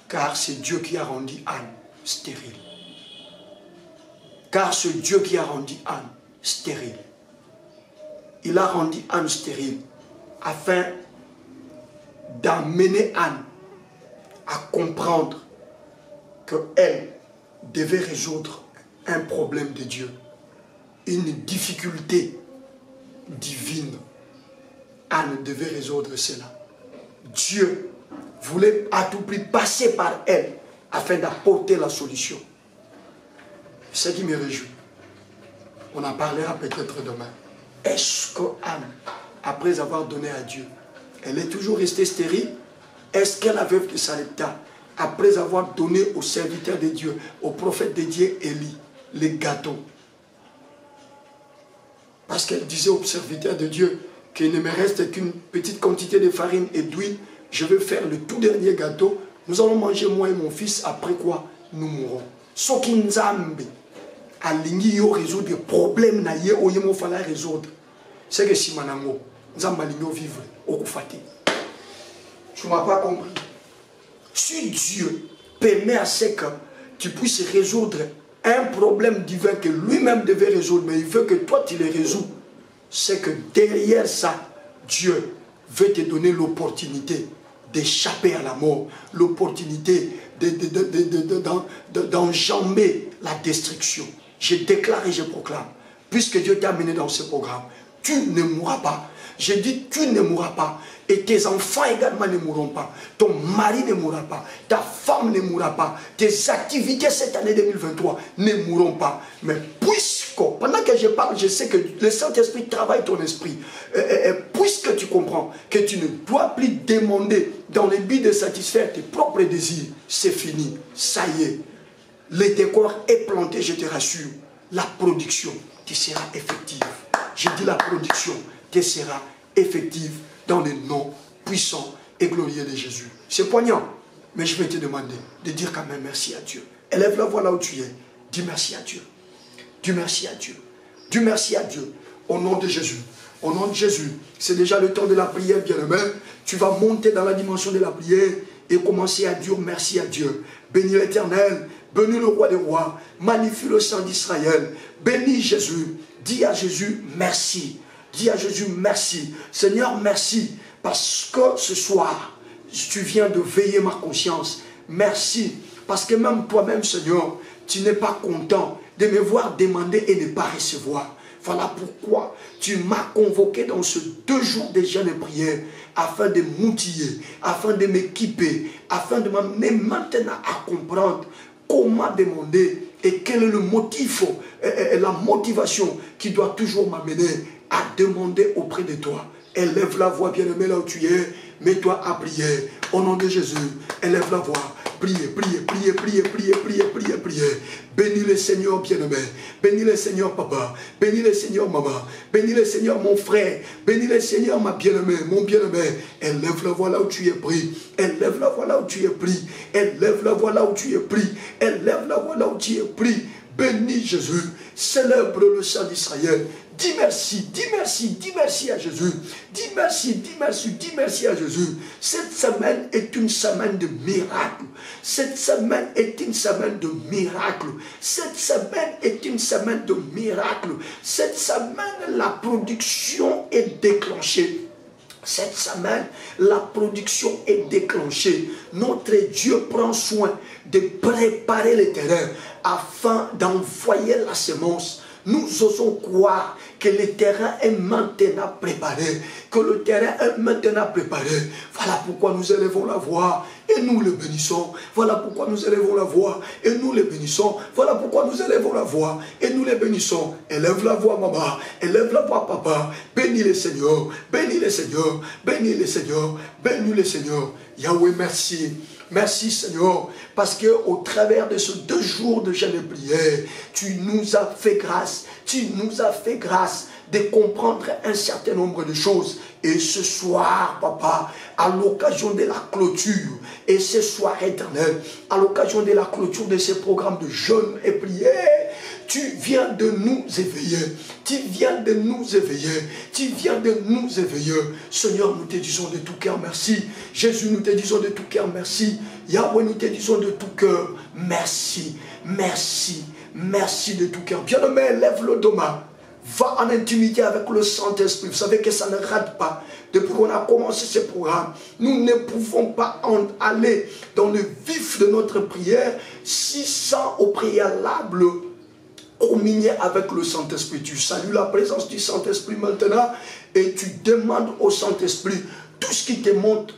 car c'est Dieu qui a rendu Anne stérile. Car c'est Dieu qui a rendu Anne stérile. Il a rendu Anne stérile afin d'amener Anne à comprendre qu'elle devait résoudre un problème de Dieu, une difficulté divine. Anne devait résoudre cela. Dieu voulait à tout prix passer par elle afin d'apporter la solution. Ce qui me réjouit, on en parlera peut-être demain. Est-ce que Anne, après avoir donné à Dieu, elle est toujours restée stérile? Est-ce que la veuve de Sarepta, après avoir donné au serviteur de Dieu, au prophète de Dieu Élie, les gâteaux, parce qu'elle disait au serviteur de Dieu qu'il ne me reste qu'une petite quantité de farine et d'huile. Je vais faire le tout dernier gâteau. Nous allons manger moi et mon fils, après quoi nous mourrons. Soki Nzambe alingi yo résoudre des problèmes na ye oye mo fala résoudre. C'est que si manango Nzambe alingi yo vivre okufati. Tu m'as pas compris. Si Dieu permet à ce que tu puisses résoudre un problème divin que lui-même devait résoudre, mais il veut que toi tu le résous, c'est que derrière ça, Dieu veut te donner l'opportunité d'échapper à la mort, l'opportunité d'enjamber la destruction. Je déclare et je proclame, puisque Dieu t'a amené dans ce programme, tu ne mourras pas. Je dis, tu ne mourras pas. Et tes enfants également ne mourront pas. Ton mari ne mourra pas. Ta femme ne mourra pas. Tes activités cette année 2023 ne mourront pas. Mais puisque, pendant que je parle, je sais que le Saint-Esprit travaille ton esprit. Puisque tu comprends que tu ne dois plus demander dans le but de satisfaire tes propres désirs, c'est fini. Ça y est. Le décor est planté, je te rassure. La production qui sera effective. Je dis la production qui sera effective dans le nom puissant et glorieux de Jésus. C'est poignant, mais je vais te demander de dire quand même merci à Dieu. Élève la voix là où tu es. Dis merci à Dieu. Dis merci à Dieu. Dis merci à Dieu. Au nom de Jésus. Au nom de Jésus. C'est déjà le temps de la prière, bien-aimé. Tu vas monter dans la dimension de la prière et commencer à dire merci à Dieu. Bénis l'Éternel. Bénis le roi des rois. Magnifie le sang d'Israël. Bénis Jésus. Dis à Jésus merci. Dis à Jésus merci. Seigneur, merci. Parce que ce soir, tu viens de veiller ma conscience. Merci. Parce que même toi-même, Seigneur, tu n'es pas content de me voir demander et ne pas recevoir. Voilà pourquoi tu m'as convoqué dans ce 2 jours de jeûne et prière afin de m'outiller, afin de m'équiper, afin de m'amener maintenant à comprendre comment demander et quel est le motif, la motivation qui doit toujours m'amener à demander auprès de toi. Élève la voix, bien-aimé, là où tu es. Mets-toi à prier. Au nom de Jésus, élève la voix. Priez, priez, priez, priez, priez, priez, priez, priez. Bénis le Seigneur, bien-aimé. Bénis le Seigneur, papa. Bénis le Seigneur, maman. Bénis le Seigneur, mon frère. Bénis le Seigneur, ma bien-aimée, mon bien-aimé. Élève la voix là où tu es pris. Élève la voix là où tu es pris. Élève la voix là où tu es pris. Élève la voix là où tu es pris. Bénis Jésus. Célèbre le sang d'Israël. Dis merci, dis merci, dis merci à Jésus. Dis merci, dis merci, dis merci à Jésus. Cette semaine est une semaine de miracles. Cette semaine est une semaine de miracles. Cette semaine est une semaine de miracles. Cette semaine, la production est déclenchée. Cette semaine, la production est déclenchée. Notre Dieu prend soin de préparer le terrain afin d'envoyer la semence. Nous osons croire que le terrain est maintenant préparé. Que le terrain est maintenant préparé. Voilà pourquoi nous élevons la voix et nous le bénissons. Voilà pourquoi nous élevons la voix et nous le bénissons. Voilà pourquoi nous élevons la voix et nous le bénissons. Élève la voix, maman. Élève la voix, papa. Bénis le Seigneur. Bénis le Seigneur. Bénis le Seigneur. Bénis le Seigneur. Yahweh, merci. Merci Seigneur, parce qu'au travers de ces 2 jours de jeûne et prière, tu nous as fait grâce, de comprendre un certain nombre de choses. Et ce soir, papa, à l'occasion de la clôture, et ce soir éternel, à l'occasion de la clôture de ces programmes de jeûne et prière, tu viens de nous éveiller. Tu viens de nous éveiller. Tu viens de nous éveiller. Seigneur, nous te disons de tout cœur merci. Jésus, nous te disons de tout cœur merci. Yahweh, nous te disons de tout cœur merci. Merci. Merci de tout cœur. Bien-aimé, lève le demain. Va en intimité avec le Saint-Esprit. Vous savez que ça ne rate pas. Depuis qu'on a commencé ce programme, nous ne pouvons pas aller dans le vif de notre prière sans au préalable communier avec le Saint-Esprit. Tu salues la présence du Saint-Esprit maintenant et tu demandes au Saint-Esprit tout ce qui te monte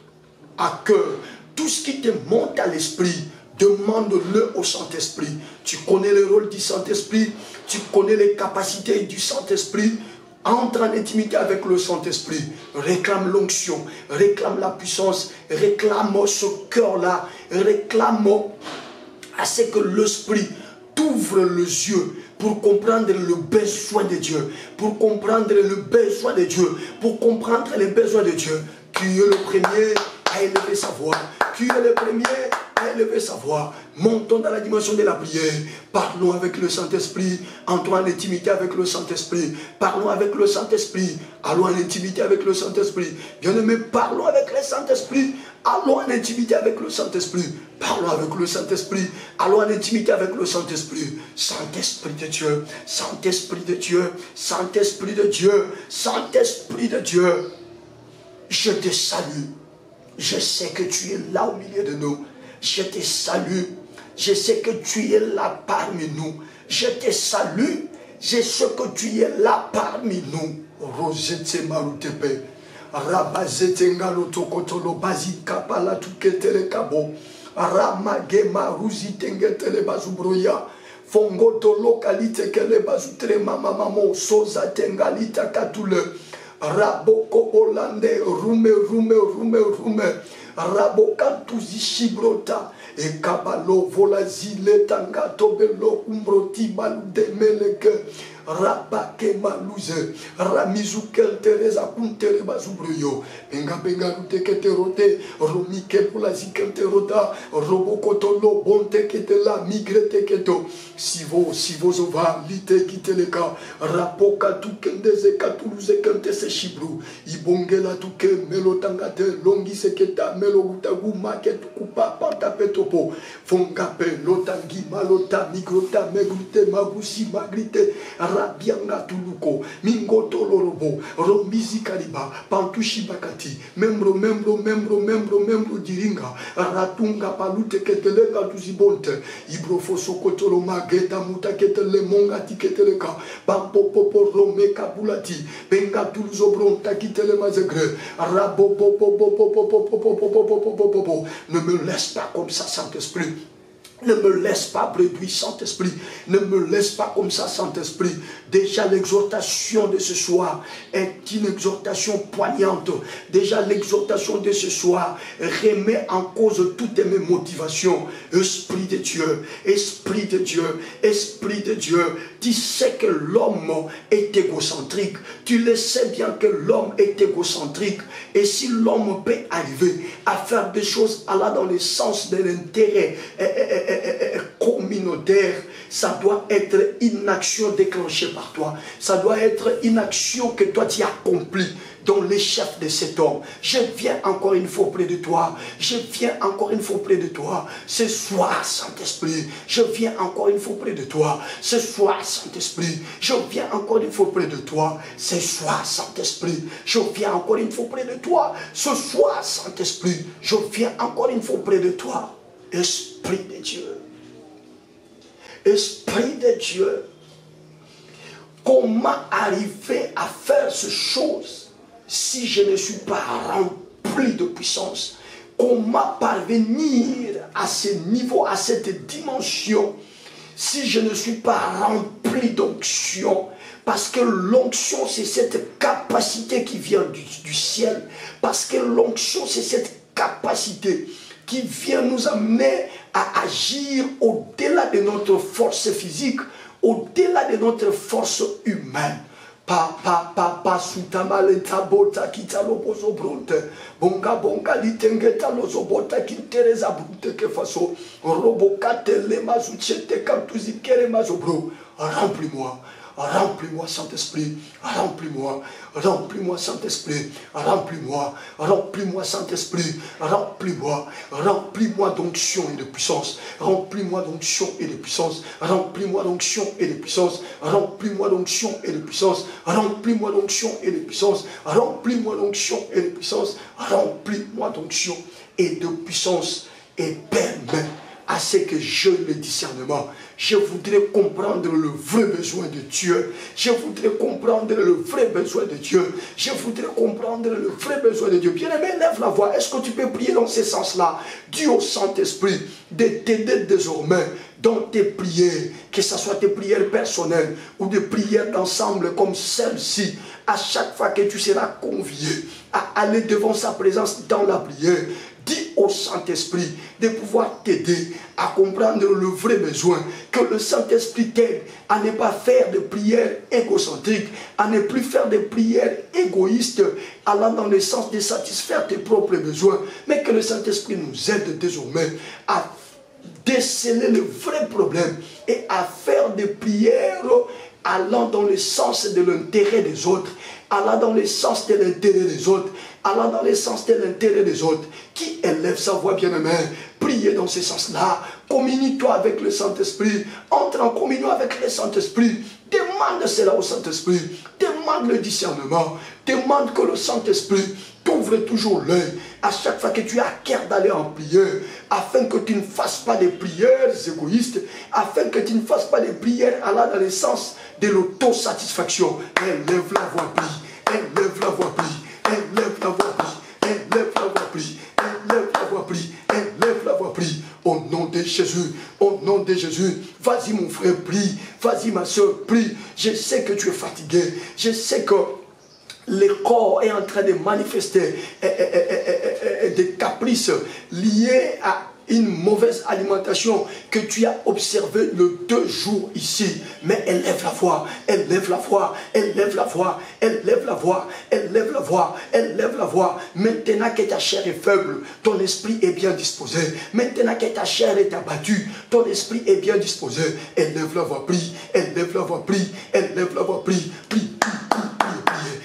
à cœur, tout ce qui te monte à l'esprit. Demande-le au Saint-Esprit. Tu connais le rôle du Saint-Esprit, tu connais les capacités du Saint-Esprit. Entre en intimité avec le Saint-Esprit. Réclame l'onction, réclame la puissance, réclame ce cœur-là, réclame à ce que l'Esprit t'ouvre les yeux, pour comprendre le besoin de Dieu, pour comprendre le besoin de Dieu, pour comprendre les besoins de Dieu. Tu es le premier à élever sa voix. Tu es le premier à élever sa voix. Montons dans la dimension de la prière. Parlons avec le Saint-Esprit. Entrons en intimité avec le Saint-Esprit. Parlons avec le Saint-Esprit. Allons en intimité avec le Saint-Esprit. Bien-aimés, parlons avec le Saint-Esprit. Allons en intimité avec le Saint-Esprit. Parlons avec le Saint-Esprit. Allons en intimité avec le Saint-Esprit. Saint-Esprit de Dieu. Saint-Esprit de Dieu. Saint-Esprit de Dieu. Saint-Esprit de Dieu. Je te salue. Je sais que tu es là au milieu de nous. Je te salue. Je sais que tu es là parmi nous. Je te salue. Je sais que tu es là parmi nous. Rosette marutepe. Rabazete ngaloto kotolo bazika pala tuketele kabo. Ramage maruzi tengetele bazubroya. Fongoto lokalite kele bazutre mama mamo soza tengalita katule. Raboko Olande, rume, Rabokantuzi shibrota, e kabalo volazile tangato belo umbroti malude meleke, rabake maluze, ramizukel tereza kuntere bazubruyo, benga lute keterote, romike polazikel terota, robokotolo bonte ketela migrete keto, sivo zova, lite kiteleka, rapoka tukendeze katuluze kente se shibru, ibongela tuke melotangate, longi seketa melogutagu maketu kupa pantapetopo, fongape lotangi malota migrota megrute magusi magrite, rabianga tuluko, mingoto lorobo, rombizi kariba, pantushi bakati, membro diringa, ratunga palute ketelega tuzibonte, ibrofoso kotolo mageta muta ketele monga tiketeleka, pampopopo rome kabulati, benga tuluzo bronta kitele mazegre, rabopopopopopopopopopopopopopopopopo. Ne me laisse pas comme ça, Saint-Esprit. Ne me laisse pas bredouille, Saint-Esprit. Ne me laisse pas comme ça, Saint-Esprit. Déjà, l'exhortation de ce soir est une exhortation poignante. Déjà, l'exhortation de ce soir remet en cause toutes mes motivations. Esprit de Dieu, Esprit de Dieu, Esprit de Dieu. Tu sais que l'homme est égocentrique. Tu le sais bien que l'homme est égocentrique. Et si l'homme peut arriver à faire des choses allant dans le sens de l'intérêt communautaire, ça doit être une action déclenchée par toi. Ça doit être une action que toi tu as accomplie dans les chefs de cet homme. Je viens encore une fois auprès de toi. Je viens encore une fois auprès de toi. Ce soir, Saint-Esprit, je viens encore une fois auprès de toi. Ce soir, Saint-Esprit, je viens encore une fois auprès de toi. Ce soir, Saint-Esprit, je viens encore une fois auprès de toi. Ce soir, Saint-Esprit, je viens encore une fois auprès de toi. Esprit de Dieu. Esprit de Dieu. Comment arriver à faire ces choses si je ne suis pas rempli de puissance? Comment parvenir à ce niveau, à cette dimension, si je ne suis pas rempli d'onction? Parce que l'onction, c'est cette capacité qui vient du ciel. Parce que l'onction, c'est cette capacité qui vient nous amener à agir au-delà de notre force physique, au-delà de notre force humaine. Papa sutamaleta bota kitalopozo bronte bonga litengeta lozobota kintereza brute ke faso robokate le mazuchete kaptuzikere mazobro. Remplis-moi. Remplis-moi, Saint-Esprit, remplis-moi, remplis-moi, Saint-Esprit, remplis-moi, remplis-moi, Saint-Esprit, remplis-moi, remplis-moi d'onction et de puissance, remplis-moi d'onction et de puissance, remplis-moi d'onction et de puissance, remplis-moi d'onction et de puissance, remplis-moi d'onction et de puissance, remplis-moi d'onction et de puissance, remplis-moi d'onction et de puissance, et permets à ce que je le discernement. Je voudrais comprendre le vrai besoin de Dieu. Je voudrais comprendre le vrai besoin de Dieu. Je voudrais comprendre le vrai besoin de Dieu. Bien-aimé, lève la voix. Est-ce que tu peux prier dans ce sens-là? Dis au Saint-Esprit de t'aider désormais dans tes prières, que ce soit tes prières personnelles ou des prières d'ensemble comme celle-ci. À chaque fois que tu seras convié à aller devant sa présence dans la prière, dis au Saint-Esprit de pouvoir t'aider à comprendre le vrai besoin. Que le Saint-Esprit t'aide à ne pas faire de prières égocentriques, à ne plus faire de prières égoïstes, allant dans le sens de satisfaire tes propres besoins. Mais que le Saint-Esprit nous aide désormais à déceler le vrai problème et à faire des prières allant dans le sens de l'intérêt des autres, allant dans le sens de l'intérêt des autres, allant dans le sens de l'intérêt des autres. Qui élève sa voix, bien-aimé, priez dans ce sens-là. Communie-toi avec le Saint-Esprit. Entre en communion avec le Saint-Esprit. Demande cela au Saint-Esprit. Demande le discernement. Demande que le Saint-Esprit t'ouvre toujours l'œil à chaque fois que tu as à cœur d'aller en prière, afin que tu ne fasses pas des prières égoïstes, afin que tu ne fasses pas des prières allant dans le sens de l'autosatisfaction. Élève la voix, prie. Élève la voix, prie. Élève la voix, prie. Élève la voix, prie. Élève la voix, prie. Élève la voix, prie. Au nom de Jésus, au nom de Jésus. Vas-y mon frère, prie. Vas-y ma soeur, prie. Je sais que tu es fatigué. Je sais que le corps est en train de manifester des caprices liés à une mauvaise alimentation que tu as observé le 2 jours ici. Mais élève la voix, élève la voix, élève la voix, élève la voix, élève la voix, élève la voix. Maintenant que ta chair est faible, ton esprit est bien disposé. Maintenant que ta chair est abattue, ton esprit est bien disposé. Élève la voix, prie, élève la voix, prie, élève la voix, prie, prie, prie, prie, prie, prie.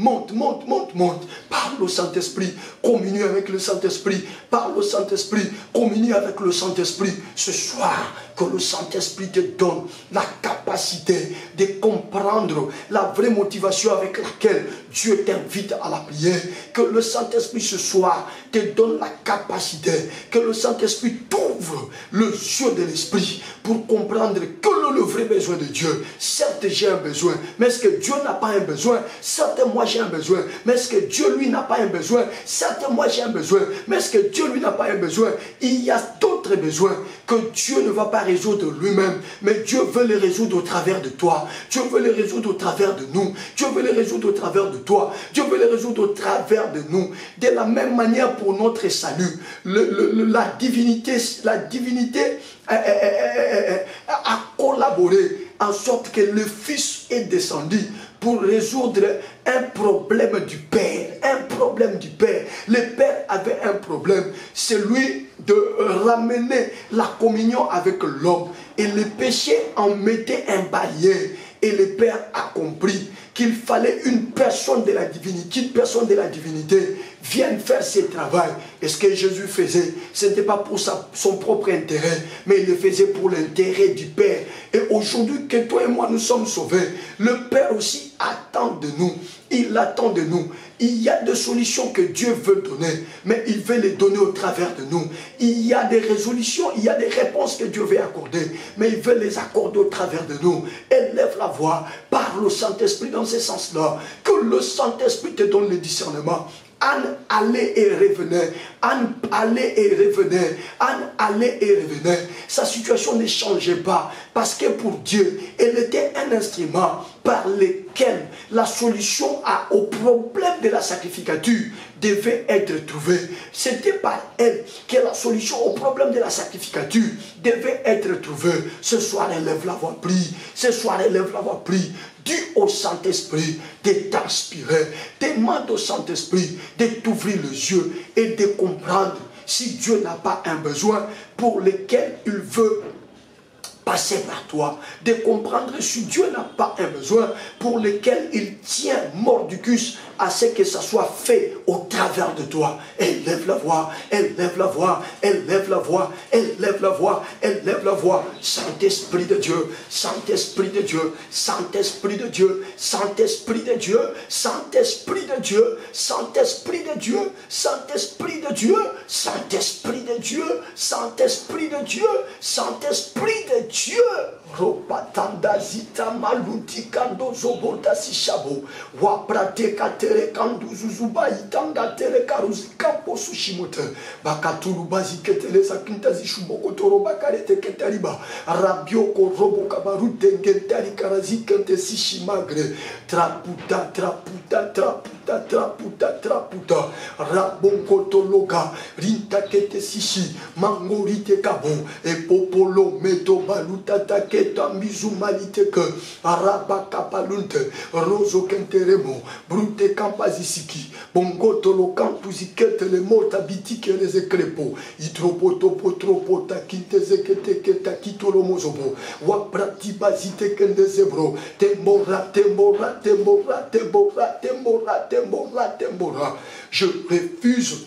Monte, monte, monte, monte. Parle au Saint-Esprit. Communie avec le Saint-Esprit. Parle au Saint-Esprit. Communie avec le Saint-Esprit. Ce soir, que le Saint-Esprit te donne la capacité de comprendre la vraie motivation avec laquelle Dieu t'invite à la prière. Que le Saint-Esprit ce soir te donne la capacité. Que le Saint-Esprit t'ouvre le yeux de l'Esprit pour comprendre que le vrai besoin de Dieu. Certes, j'ai un besoin. Mais est-ce que Dieu n'a pas un besoin? Certes, moi j'ai un besoin. Mais est-ce que Dieu lui n'a pas un besoin? Certes, moi j'ai un besoin. Mais est-ce que Dieu lui n'a pas un besoin? Il y a d'autres besoins que Dieu ne va pas résoudre lui-même, mais Dieu veut les résoudre au travers de toi. Dieu veut les résoudre au travers de nous. Dieu veut les résoudre au travers de toi. Dieu veut les résoudre au travers de nous. De la même manière pour notre salut, la divinité a collaboré en sorte que le Fils est descendu pour résoudre un problème du Père. Un problème du Père. Le Père avait un problème. C'est lui de ramener la communion avec l'homme. Et le péché en mettait un barrière. Et le Père a compris qu'il fallait une personne de la divinité, vienne faire ce travail. Et ce que Jésus faisait, ce n'était pas pour son propre intérêt, mais il le faisait pour l'intérêt du Père. Et aujourd'hui que toi et moi nous sommes sauvés, le Père aussi attend de nous. Il attend de nous. Il y a des solutions que Dieu veut donner, mais il veut les donner au travers de nous. Il y a des résolutions, il y a des réponses que Dieu veut accorder, mais il veut les accorder au travers de nous. Élève la voix, parle au Saint-Esprit dans ce sens-là. Que le Saint-Esprit te donne le discernement. Anne allait et revenait. Anne allait et revenait. Anne allait et revenait. Sa situation ne changeait pas. Parce que pour Dieu, elle était un instrument par lequel la solution au problème de la sacrificature devait être trouvée. C'était par elle que la solution au problème de la sacrificature devait être trouvée. Ce soir, élève la voix, prie. Ce soir, élève la voix, prie. Dis au Saint-Esprit de t'inspirer. Demande au Saint-Esprit de t'ouvrir les yeux et de comprendre si Dieu n'a pas un besoin pour lequel il veut passer par toi, de comprendre si Dieu n'a pas un besoin pour lequel il tient mordicus à ce que ça soit fait au travers de toi. Élève la voix, élève la voix, élève la voix, élève la voix, élève la voix. Saint-Esprit de Dieu, Saint-Esprit de Dieu, Saint-Esprit de Dieu, Saint-Esprit de Dieu, Saint-Esprit de Dieu, Saint-Esprit de Dieu, Saint-Esprit de Dieu, Saint-Esprit de Dieu, Saint-Esprit de Dieu, Saint-Esprit de Dieu. Ropatanda zita maluti kando zobota si shabo. Wapra brate katere kanduzuzuba itanga tere karuzi kampo sushimote bakaturu baziketele sakintazi shubokotoro bakarete ketariba rabioko robo kabarute ngentari karazikente sishimagre traputa traputa traputa traputa traputa rabonkotologa rintakete sishi mangorite kabo epopolo meto baluta taketa mizumalite ke arabakapalunte rozo kenteremo brute kampazisiki bongotolo kampuzikete le mota bitike les ekrepo hidropotopotropo takinte zekete takitolo mozobo waprati bazite kende zebro tembora tembora tembora tembora tembora tembora tembora. Je refuse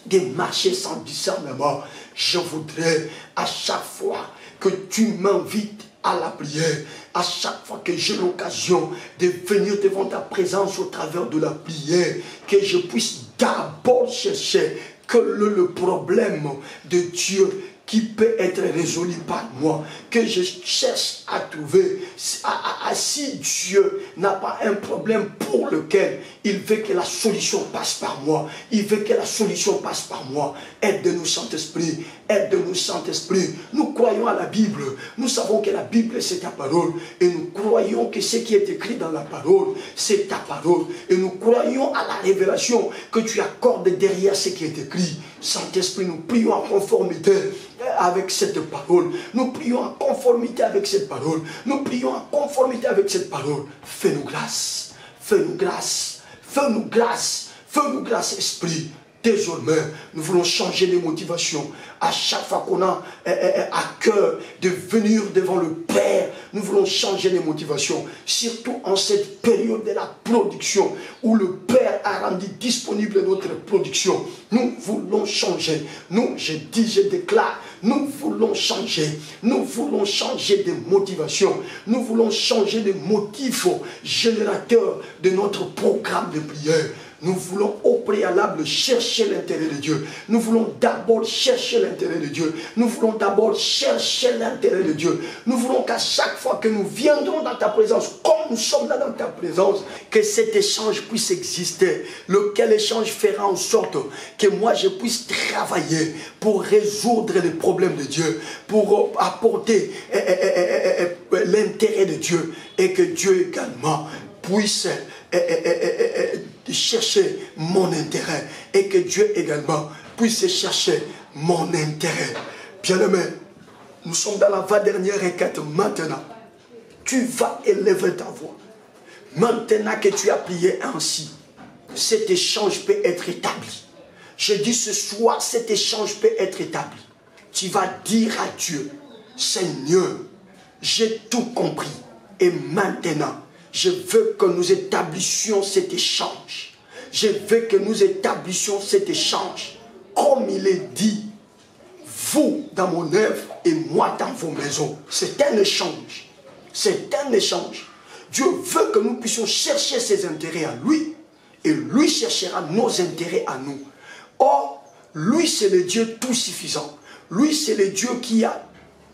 de marcher sans discernement. Je voudrais à chaque fois que tu m'invites à la prière, à chaque fois que j'ai l'occasion de venir devant ta présence au travers de la prière, que je puisse d'abord chercher que le problème de Dieu qui peut être résolu par moi, que je cherche à trouver si Dieu n'a pas un problème pour lequel il veut que la solution passe par moi, il veut que la solution passe par moi. Aide-nous, Saint-Esprit, aide-nous, Saint-Esprit. Nous croyons à la Bible, nous savons que la Bible c'est ta parole, et nous croyons que ce qui est écrit dans la parole, c'est ta parole, et nous croyons à la révélation que tu accordes derrière ce qui est écrit. Saint-Esprit, nous prions en conformité avec cette parole. Nous prions en conformité avec cette parole. Nous prions en conformité avec cette parole. Fais-nous grâce. Fais-nous grâce. Fais-nous grâce. Fais-nous grâce, Esprit. Désormais, nous voulons changer de motivation. À chaque fois qu'on a à cœur de venir devant le Père, nous voulons changer de motivation. Surtout en cette période de la production, où le Père a rendu disponible notre production. Nous voulons changer. Nous, je dis, je déclare, nous voulons changer. Nous voulons changer de motivation. Nous voulons changer de motifs générateurs de notre programme de prière. Nous voulons au préalable chercher l'intérêt de Dieu. Nous voulons d'abord chercher l'intérêt de Dieu. Nous voulons d'abord chercher l'intérêt de Dieu. Nous voulons qu'à chaque fois que nous viendrons dans ta présence, comme nous sommes là dans ta présence, que cet échange puisse exister. Lequel échange fera en sorte que moi je puisse travailler pour résoudre les problèmes de Dieu, pour apporter l'intérêt de Dieu, et que Dieu également puisse chercher mon intérêt, et que Dieu également puisse chercher mon intérêt. Bien-aimé, nous sommes dans la dernière requête maintenant. Tu vas élever ta voix. Maintenant que tu as prié ainsi, cet échange peut être établi. Je dis ce soir, cet échange peut être établi. Tu vas dire à Dieu, Seigneur, j'ai tout compris, et maintenant, je veux que nous établissions cet échange. Je veux que nous établissions cet échange. Comme il est dit, vous dans mon œuvre et moi dans vos maisons. C'est un échange. C'est un échange. Dieu veut que nous puissions chercher ses intérêts à lui. Et lui cherchera nos intérêts à nous. Or, lui c'est le Dieu tout suffisant. Lui c'est le Dieu qui a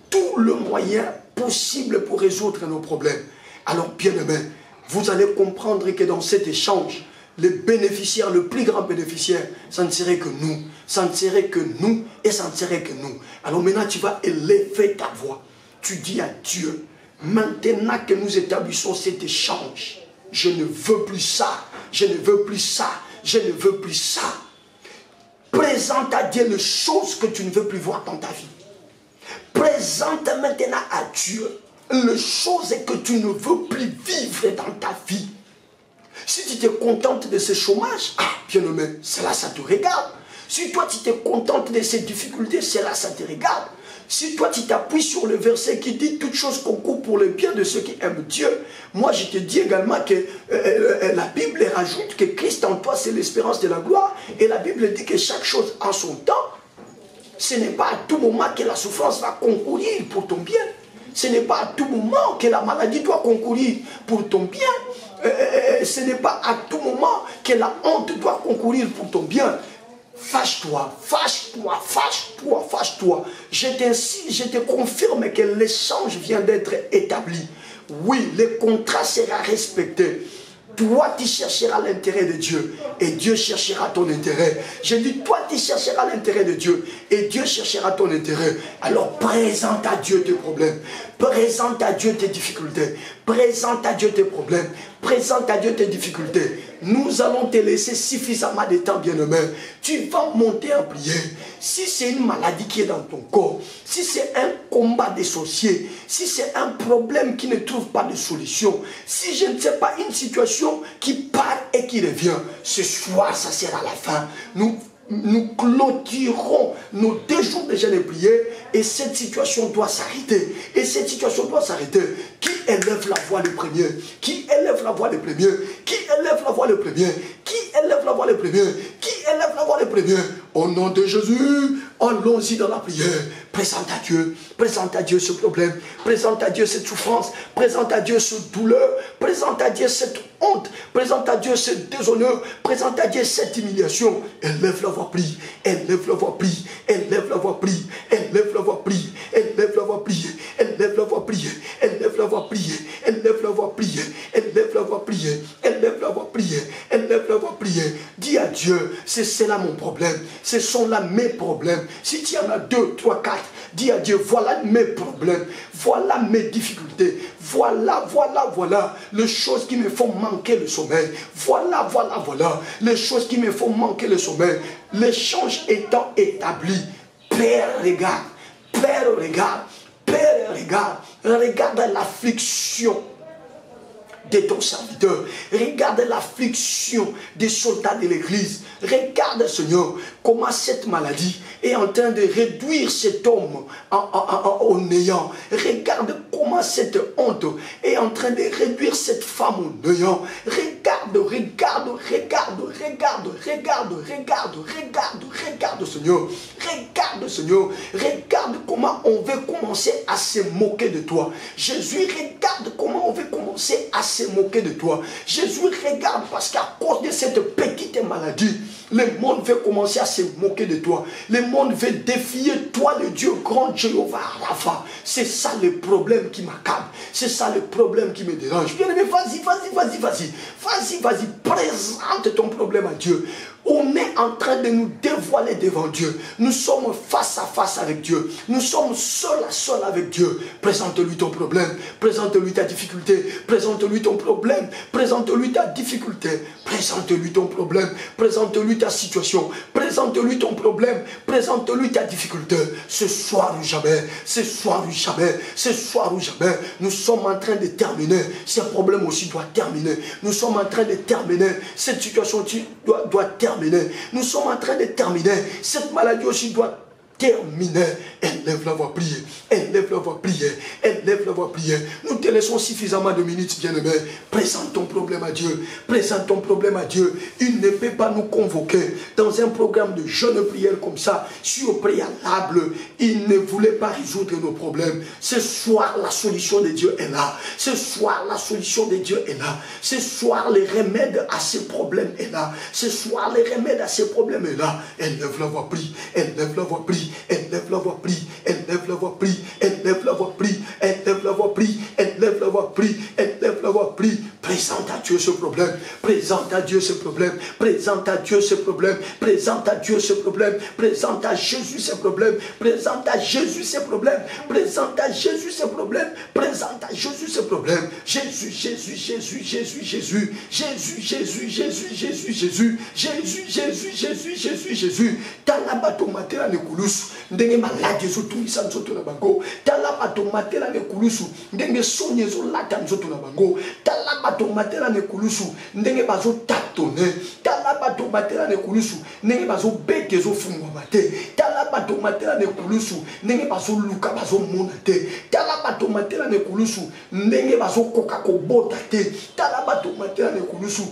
tout le moyen possible pour résoudre nos problèmes. Alors, bien-aimés, vous allez comprendre que dans cet échange, le bénéficiaire, le plus grand bénéficiaire, ça ne serait que nous. Ça ne serait que nous et ça ne serait que nous. Alors maintenant, tu vas élever ta voix. Tu dis à Dieu, maintenant que nous établissons cet échange, je ne veux plus ça, je ne veux plus ça, je ne veux plus ça. Présente à Dieu les choses que tu ne veux plus voir dans ta vie. Présente maintenant à Dieu les choses que tu ne veux plus vivre dans ta vie. Si tu te contentes de ce chômage, bien-aimé, cela ça te regarde. Si toi tu te contentes de ces difficultés, cela ça te regarde. Si toi tu t'appuies sur le verset qui dit toutes choses concourent pour le bien de ceux qui aiment Dieu, moi je te dis également que la Bible rajoute que Christ en toi c'est l'espérance de la gloire, et la Bible dit que chaque chose a son temps. Ce n'est pas à tout moment que la souffrance va concourir pour ton bien. Ce n'est pas à tout moment que la maladie doit concourir pour ton bien. Ce n'est pas à tout moment que la honte doit concourir pour ton bien. Fâche-toi, fâche-toi, fâche-toi, fâche-toi. Je te confirme que l'échange vient d'être établi. Oui, le contrat sera respecté. Toi, tu chercheras l'intérêt de Dieu et Dieu cherchera ton intérêt. Je dis, toi, tu chercheras l'intérêt de Dieu et Dieu cherchera ton intérêt. Alors, présente à Dieu tes problèmes. Présente à Dieu tes difficultés. Présente à Dieu tes problèmes. Présente à Dieu tes difficultés. Nous allons te laisser suffisamment de temps, bien-aimé. Tu vas monter en prière. Si c'est une maladie qui est dans ton corps, si c'est un combat dissocié, si c'est un problème qui ne trouve pas de solution, si je ne sais pas, une situation qui part et qui revient, ce soir, ça sera la fin. Nous clôturerons nos 2 jours de jeûne et prière et cette situation doit s'arrêter. Et cette situation doit s'arrêter. Qui élève la voix le premier? Qui élève la voix le premier? Qui élève la voix le premier? Qui élève la voix le premier? Qui élève la voix le premier? Au nom de Jésus, allons-y dans la prière. Présente à Dieu ce problème. Présente à Dieu cette souffrance. Présente à Dieu cette douleur. Présente à Dieu cette honte. Présente à Dieu ce déshonneur. Présente à Dieu cette humiliation. Élève la voix, prie. Élève la voix, prie. Élève la voix, prie. Élève la voix, prie. Élève la voix, prier. Élève la voix, prier. Élève la voix, prier. Élève la voix, prier. Élève la voix, prier. Élève la voix, prier. Élève la voix, prier. Dis à Dieu, c'est là mon problème. Ce sont là mes problèmes. Si tu en as 2, 3, 4, dis à Dieu, voilà mes problèmes. Voilà mes difficultés. Voilà les choses qui me font manquer le sommeil. Voilà les choses qui me font manquer le sommeil. L'échange étant établi, Père, regarde. Père, regarde. Père, regarde. Regarde l'affliction de ton serviteur. Regarde l'affliction des soldats de l'église. Regarde, Seigneur, comment cette maladie est en train de réduire cet homme au néant. Regarde comment cette honte est en train de réduire cette femme au néant. Regarde, Seigneur. Regarde, Seigneur. Regarde comment on veut commencer à se moquer de toi. Jésus, regarde comment on veut commencer à se moquer de toi. Jésus, regarde, parce qu'à cause de cette petite maladie, le monde veut commencer à se moquer de toi. Le monde veut défier toi, le Dieu grand Jéhovah Rapha. C'est ça le problème qui m'accable. C'est ça le problème qui me dérange. Bien aimé, vas-y. Présente ton problème à Dieu. On est en train de nous dévoiler devant Dieu. Nous sommes face à face avec Dieu. Nous sommes seul à seul avec Dieu. Présente-lui ton problème. Présente-lui ta difficulté. Présente-lui ton problème. Présente-lui ta difficulté. Présente-lui ton problème. Présente-lui ta situation. Présente-lui ton problème. Présente-lui ta difficulté. Ce soir ou jamais. Ce soir ou jamais. Ce soir ou jamais. Nous sommes en train de terminer. Ce problème aussi doit terminer. Nous sommes en train de terminer. Cette situation doit terminer. Nous sommes en train de terminer. Cette maladie aussi doit terminer. Élève la voix, prier. Élève la voix, prier. Élève la voix, prier. Nous te laissons suffisamment de minutes, bien-aimés. Présente ton problème à Dieu. Présente ton problème à Dieu. Il ne peut pas nous convoquer dans un programme de jeûne prière comme ça, si au préalable, il ne voulait pas résoudre nos problèmes. Ce soir, la solution de Dieu est là. Ce soir, la solution de Dieu est là. Ce soir, le remède à ces problèmes est là. Ce soir, le remède à ces problèmes est là. Élève la voix, prie. Élève la voix, prie. Élève la voix, prie. Élève la voix, prie. Élève la voix, prie. Élève la voix, prie. Élève la voix, prie. Élève la voix, prie. Présente à Dieu ce problème. Présente à Dieu ce problème. Présente à Dieu ce problème. Présente à Dieu ce problème. Présente à Jésus ce problème. Présente à Jésus ce problème. Présente à Jésus ce problème. Présente à Jésus ce problème. Jésus, Jésus, Jésus, Jésus, Jésus. Jésus, Jésus, Jésus, Jésus, Jésus. Jésus, Jésus, Jésus, Jésus, Jésus. Talabato matela ne kulusu. Ndenge maladi zotumisa nzoto na bango. Talabato matela ne kulusu. Ndenge sonye zo lata nzoto na bango. Talabato matela ne kulusu. Ndenge bazo tatone. Talabato matela ne kulusu. Ndenge bazo bete zo fungwa mate. Talabato matela ne kulusu. Ndenge bazo luka bazo mona te. Talabato matela ne kulusu. Ndenge bazo koka ko bota te. Talabato matela ne kulusu.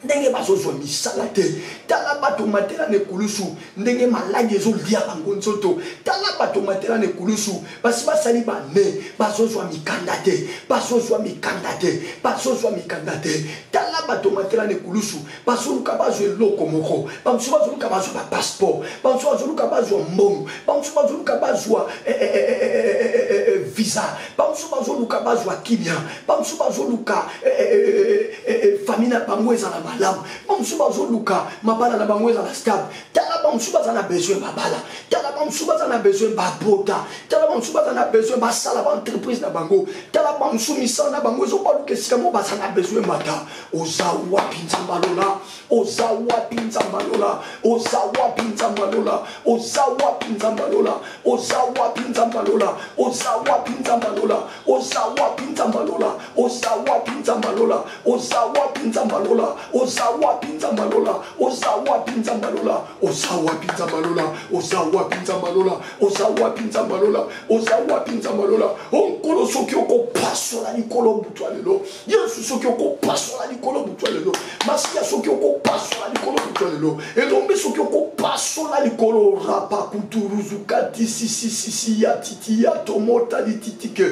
ndenge bazozwa misala te tala bato matela ne kulusu ndenge maladi ezolia bango nzoto tala bato matela ne kulusu basi basali bane bazozwa mikanda te bazozwa mikanda te bazozwa mikanda te tala bato matela ne kulusu bazoluka bazwa eloko moko bamosusu bazoluka bazwa bapasseport bamosusu bazoluka bazwa mbongo bamosusu bazoluka bazwa visa bamosusu bazoluka bazwa kimia bamosusu bazoluka famille na bango ezala malamu bamosusu bazoluka mabala na bango ezala stable tala bamosusu baza na besoin babala tala bamosusu baza na besoin babota tala bamosusu baza na besoin basala baentreprise na bango tala bamosusu misala na bango ezobaluka esika mo baza na besoin mata oza wapi nzambalola oza wapi nzambalola oza wapi nzambalola oza wapi nzambalola oza wapi nzambalola oza wapi nzambalola oza wapi nzambalola oza wapi nzambalola oza wapi nzambalola oza wapi nzambalola oza wapi nzambalola oza wapi nzambalola oza wapi nzambalola oza wapi nzambalola oza wapi nzambalola onkolo soki okopasola likolo butwa lelo yesu soki okopasola likolo butwa lelo masiya soki okopasola likolo butwa lelo elombe soki okopasola likolo rapa kuturuzukati sisi ya titi ya tomota lititike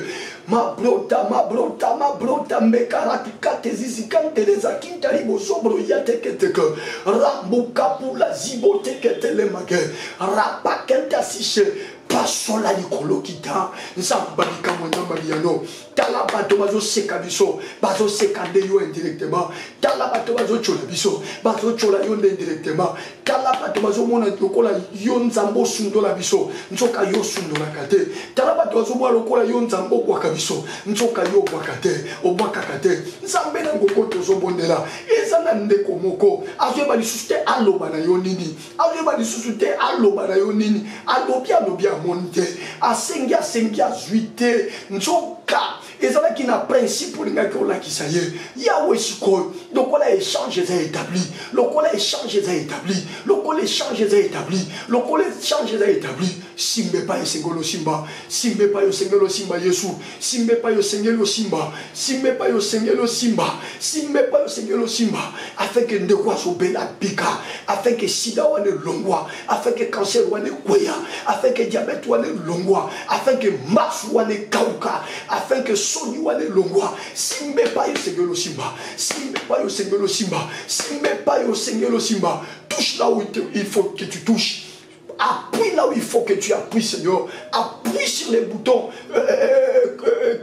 mabrota mekaratikate zizikanteleza kintaribo sobro yateketeke rambukapula ziboteketelemage rapakentasishe pasola likolo kita nzambalika mwanzambaliano tala bato bazoseka biso bazoseka nde yo indirectement tala bato bazochola biso bazochola yo nde indirectement tala bato bazomona lokola yo nzambo osundola biso nzoka yo osundolaka te tala bato bazomona lokola yo nzambo obwaka biso nzoka yo obwaka te obwakaka te nzambe na ngoko tozobondela eza na ndeko moko azoyeba lisusu te aloba na yo nini azoyeba lisusu te aloba na yo nini alobi amoni te asengi azwi te nzoka ezalaki na principe olingaki olakisa ye yawe sikoyo lokola échange eza établi lokola échange eza établi lokola échange eza établi lokola échange eza établi simbe pa esengelo simba simbe pa yosengelo simba yesu simbe pa yosengelo simba simbe pa yosengelo simba simbe pa yosengelo simba afin que ndeko asobela bika afin que sida wane longwa afin que cancer wane kweya afin que diabète wane longwa afin que mars wane kauka afin que soni wane longwa simbe pa yosengelo simba simbe pa yosengelo simba simbe pa yosengelo simba touche là où il faut que tu touches. Appuie là où il faut que tu appuies, Seigneur. Appuie sur les boutons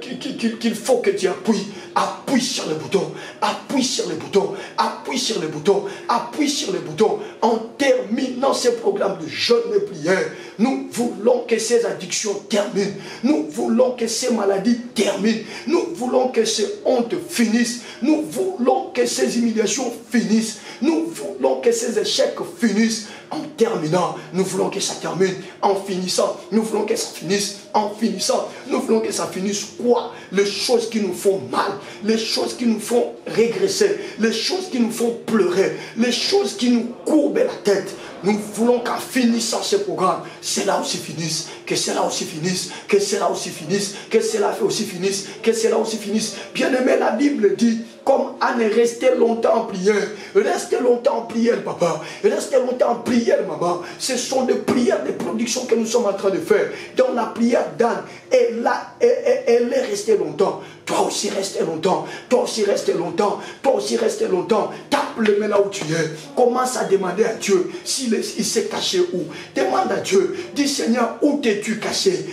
qu'il faut que tu appuies. Appuie sur les boutons. Appuie sur les boutons. Appuie sur les boutons. Appuie sur les boutons. En terminant ce programme de jeûne et prière, nous voulons que ces addictions terminent. Nous voulons que ces maladies terminent. Nous voulons que ces hontes finissent. Nous voulons que ces humiliations finissent. Nous voulons que ces échecs finissent. En terminant, nous voulons que ça termine. En finissant, nous voulons que ça finisse. En finissant, nous voulons que ça finisse quoi? Les choses qui nous font mal, les choses qui nous font régresser, les choses qui nous font pleurer, les choses qui nous courbent la tête. Nous voulons qu'en finissant ce programme, cela aussi finisse, que cela aussi finisse, que cela aussi finisse, que cela aussi finisse, que cela aussi finisse. Bien-aimé, la Bible dit, comme Anne est restée longtemps en prière, restez longtemps en prière, papa, restez longtemps en prière, maman. Ce sont des prières, des productions que nous sommes en train de faire. Dans la prière d'Anne, elle est restée longtemps. Toi aussi restez longtemps, toi aussi restez longtemps, toi aussi restez longtemps. Tape le main là où tu es. Commence à demander à Dieu s'il s'est caché où. Demande à Dieu. Dis Seigneur, où t'es-tu caché?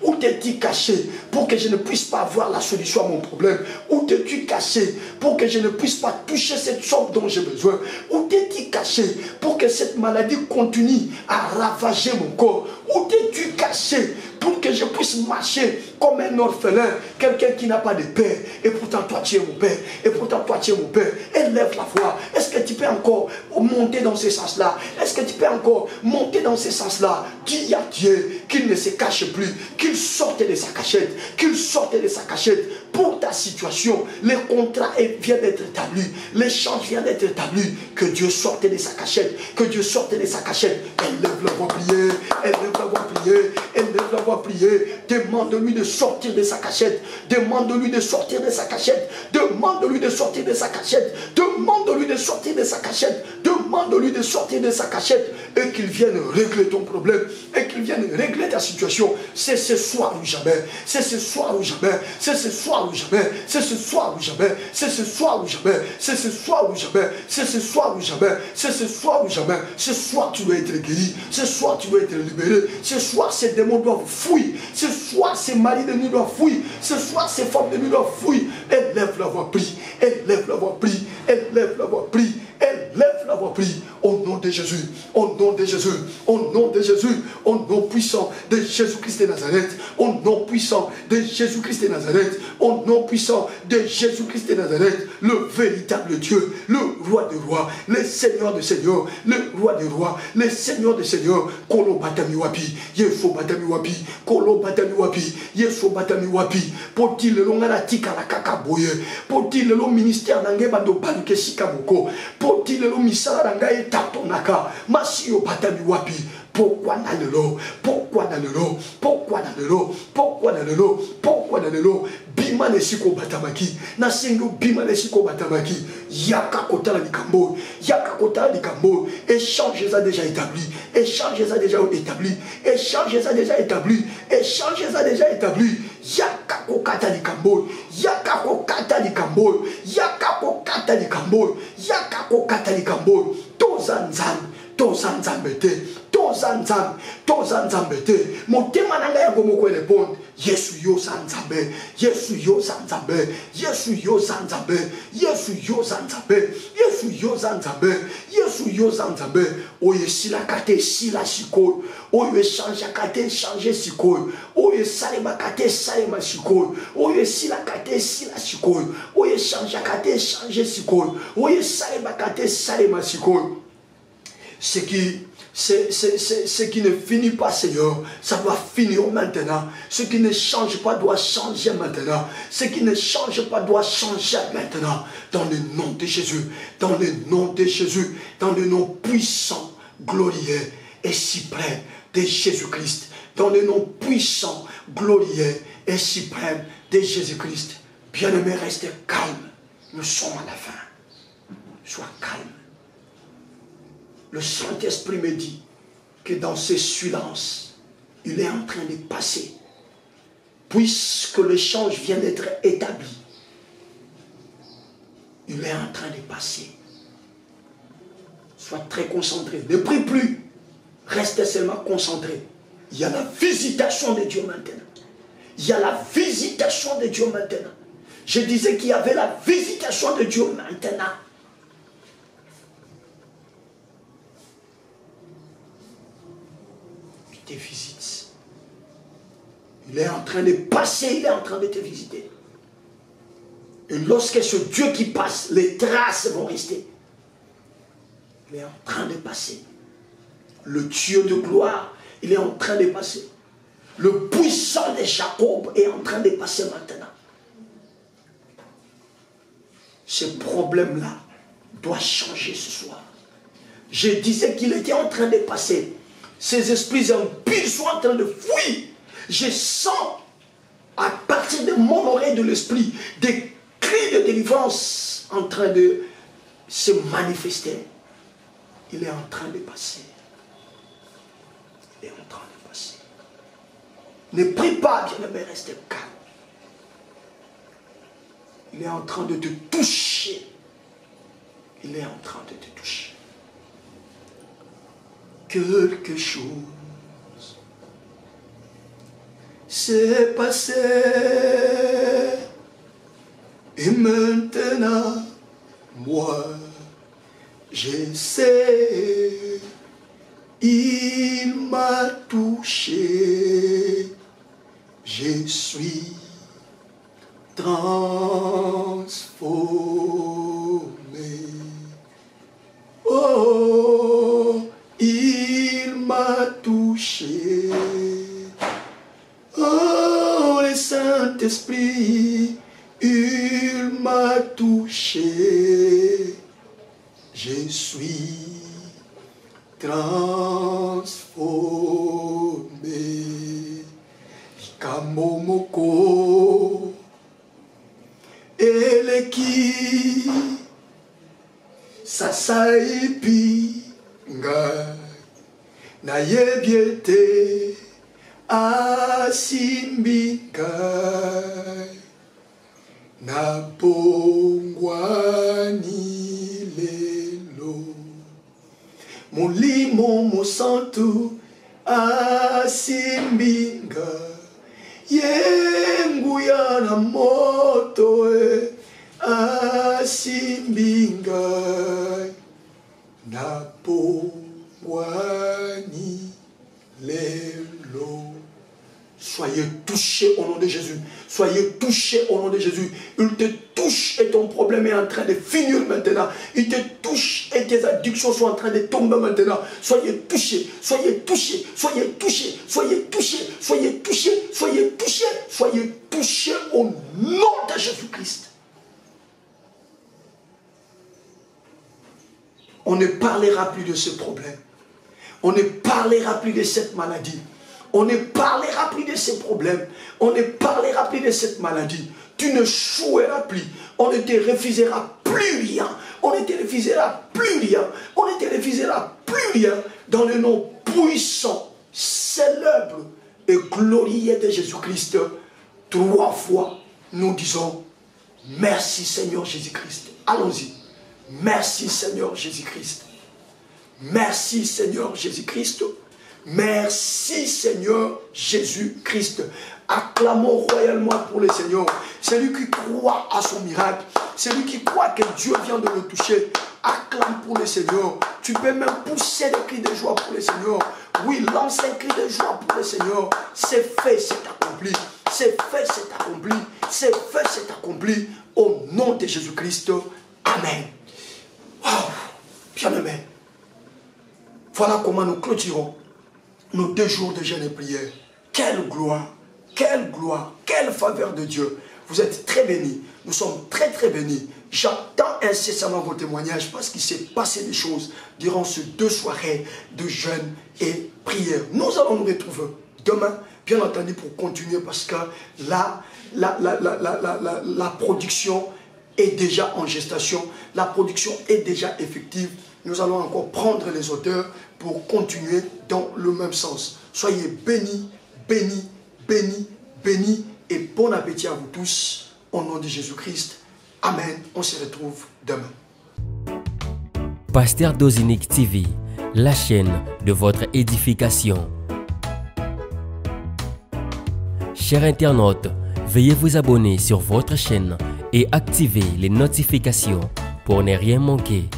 Où t'es-tu caché pour que je ne puisse pas avoir la solution à mon problème? Où t'es-tu caché pour que je ne puisse pas toucher cette somme dont j'ai besoin? Où t'es-tu caché pour que cette maladie continue à ravager mon corps? Où t'es-tu caché pour que je puisse marcher comme un orphelin, quelqu'un qui n'a pas de père, et pourtant toi tu es mon père, et pourtant toi tu es mon père. Et élève la voix. Est-ce que tu peux encore monter dans ce sens-là? Est-ce que tu peux encore monter dans ce sens-là? Dis à Dieu qu'il ne se cache plus, qu'il sorte de sa cachette, qu'il sorte de sa cachette pour ta situation. Le contrat vient d'être établi, l'échange vient d'être établi. Que Dieu sorte de sa cachette, que Dieu sorte de sa cachette. Élève la voix, prier, élève la voix, prier, élève la voix, prier. Demande-lui de sortir de sa cachette, demande-lui de sortir de sa cachette, demande-lui de sortir de sa cachette, demande-lui de sortir de sa cachette, demande-lui de sortir de sa cachette et qu'il vienne régler ton problème, et qu'il vienne régler ta situation. C'est ce soir ou jamais, c'est ce soir ou jamais, c'est ce soir ou jamais, c'est ce soir ou jamais, c'est ce soir ou jamais, c'est ce soir ou jamais, c'est ce soir ou jamais, c'est ce soir ou jamais. Ce soir tu dois être guéri, ce soir tu dois être libéré, ce soir ces démons doivent fuir, ce soir ces maris de nuit doivent fuir, ce soir ces femmes de nuit doivent fuir. Élève la voix, prie, élève la voix, prie, élève la voix, prie, élève la voix, prie, au nom de Jésus, au nom de Jésus, au nom de Jésus, au nom puissant de Jésus-Christ de Nazareth, au nom puissant de Jésus-Christ de Nazareth, au nom puissant de Jésus-Christ de Nazareth, le véritable Dieu, le roi des rois, le Seigneur des seigneurs, le roi des rois, le Seigneur des seigneurs. Kolo batami wapi, yeso batami wapi, kolo batami wapi, yeso batami wapi. Poti le longa la tika la kaka boye, poti le long ministère nange bando baluke sikamoko, poti le long misala nanga etatonaka, masio batami wapi. Pourquoi dans le lot? Pourquoi dans le lot? Pourquoi dans le lot? Pourquoi dans le lot? Pourquoi dans le lot? Bima ne siko batamaki. Nasengo bima ne siko batamaki. Yaka kota la likambo. Yaka kota la likambo. Échange a déjà établi. Échange a déjà établi. Échange a déjà établi. Échange a déjà établi. Yaka kokata likambo. Yaka kokata likambo. Yaka kokata likambo. Yaka kokata likambo. Tozanzam. Tozanzambete motema nanga ya gomoko répondre Yesu yo zanzambe, Yesu yo zanzambe, Yesu yo zanzambe, Yesu yo zanzambe, Yesu yo zanzambe, Yesu yo zanzambe. Oye sila kate sila sikoy, oye change kate change sikoy, oye salema kate salema sikoy, oye sila kate sila sikoy, oye change kate change sikoy, oye salema kate salema sikoy. Ce qui ne finit pas, Seigneur, ça doit finir maintenant. Ce qui ne change pas doit changer maintenant. Ce qui ne change pas doit changer maintenant. Dans le nom de Jésus, dans le nom de Jésus, dans le nom puissant, glorieux et suprême de Jésus-Christ. Dans le nom puissant, glorieux et suprême de Jésus-Christ. Bien-aimé, restez calme. Nous sommes à la fin. Sois calme. Le Saint-Esprit me dit que dans ce silence, il est en train de passer. Puisque l'échange vient d'être établi, il est en train de passer. Sois très concentré. Ne prie plus. Restez seulement concentré. Il y a la visitation de Dieu maintenant. Il y a la visitation de Dieu maintenant. Je disais qu'il y avait la visitation de Dieu maintenant. Il te visite. Il est en train de passer, il est en train de te visiter. Et lorsque ce Dieu qui passe, les traces vont rester. Il est en train de passer. Le Dieu de gloire, il est en train de passer. Le puissant de Jacob est en train de passer maintenant. Ce problème-là doit changer ce soir. Je disais qu'il était en train de passer. Ces esprits impies sont en train de fuir. Je sens à partir de mon oreille de l'esprit des cris de délivrance en train de se manifester. Il est en train de passer. Il est en train de passer. Ne prie pas, bien-aimé, restez calme. Il est en train de te toucher. Il est en train de te toucher. Quelque chose s'est passé. Et maintenant, moi, je sais, il m'a touché. Je suis transformé. je suis transformé. Kamomoko eleki sasaipi nga na yebiete asimbika na pongwani lelo mulimo musantu asimbinga yenguya na moto asimbinga na pongwani lelo. Soyez touchés au nom de Jésus. Soyez touchés au nom de Jésus. Il te touche et ton problème est en train de finir maintenant. Il te touche et tes addictions sont en train de tomber maintenant. Soyez touchés, soyez touchés, soyez touchés, soyez touchés, soyez touchés, soyez touchés, soyez touchés au nom de Jésus-Christ. On ne parlera plus de ce problème. On ne parlera plus de cette maladie. On ne parlera plus de ces problèmes. On ne parlera plus de cette maladie. Tu ne joueras plus. On ne te refusera plus rien. On ne te refusera plus rien. On ne te refusera plus rien. Dans le nom puissant, célèbre et glorieux de Jésus-Christ, 3 fois, nous disons merci Seigneur Jésus-Christ. Allons-y. Merci Seigneur Jésus-Christ. Merci Seigneur Jésus-Christ. Merci Seigneur Jésus-Christ. Acclamons royalement pour le Seigneur. Celui qui croit à son miracle, celui qui croit que Dieu vient de le toucher, acclame pour le Seigneur. Tu peux même pousser des cris de joie pour le Seigneur. Oui, lance un cri de joie pour le Seigneur. C'est fait, c'est accompli. C'est fait, c'est accompli. C'est fait, c'est accompli. Au nom de Jésus-Christ. Amen. Wow. Bien-aimé. Voilà comment nous clôturons nos 2 jours de jeûne et prière. Quelle gloire, quelle faveur de Dieu. Vous êtes très bénis. Nous sommes très bénis. J'attends incessamment vos témoignages parce qu'il s'est passé des choses durant ces 2 soirées de jeûne et prière. Nous allons nous retrouver demain, bien entendu, pour continuer parce que la production est déjà en gestation. La production est déjà effective. Nous allons encore prendre les auteurs pour continuer dans le même sens. Soyez bénis, bénis, bénis, bénis et bon appétit à vous tous au nom de Jésus-Christ. Amen. On se retrouve demain. Pasteur Dozinique TV, la chaîne de votre édification. Chers internautes, veuillez vous abonner sur votre chaîne et activer les notifications pour ne rien manquer.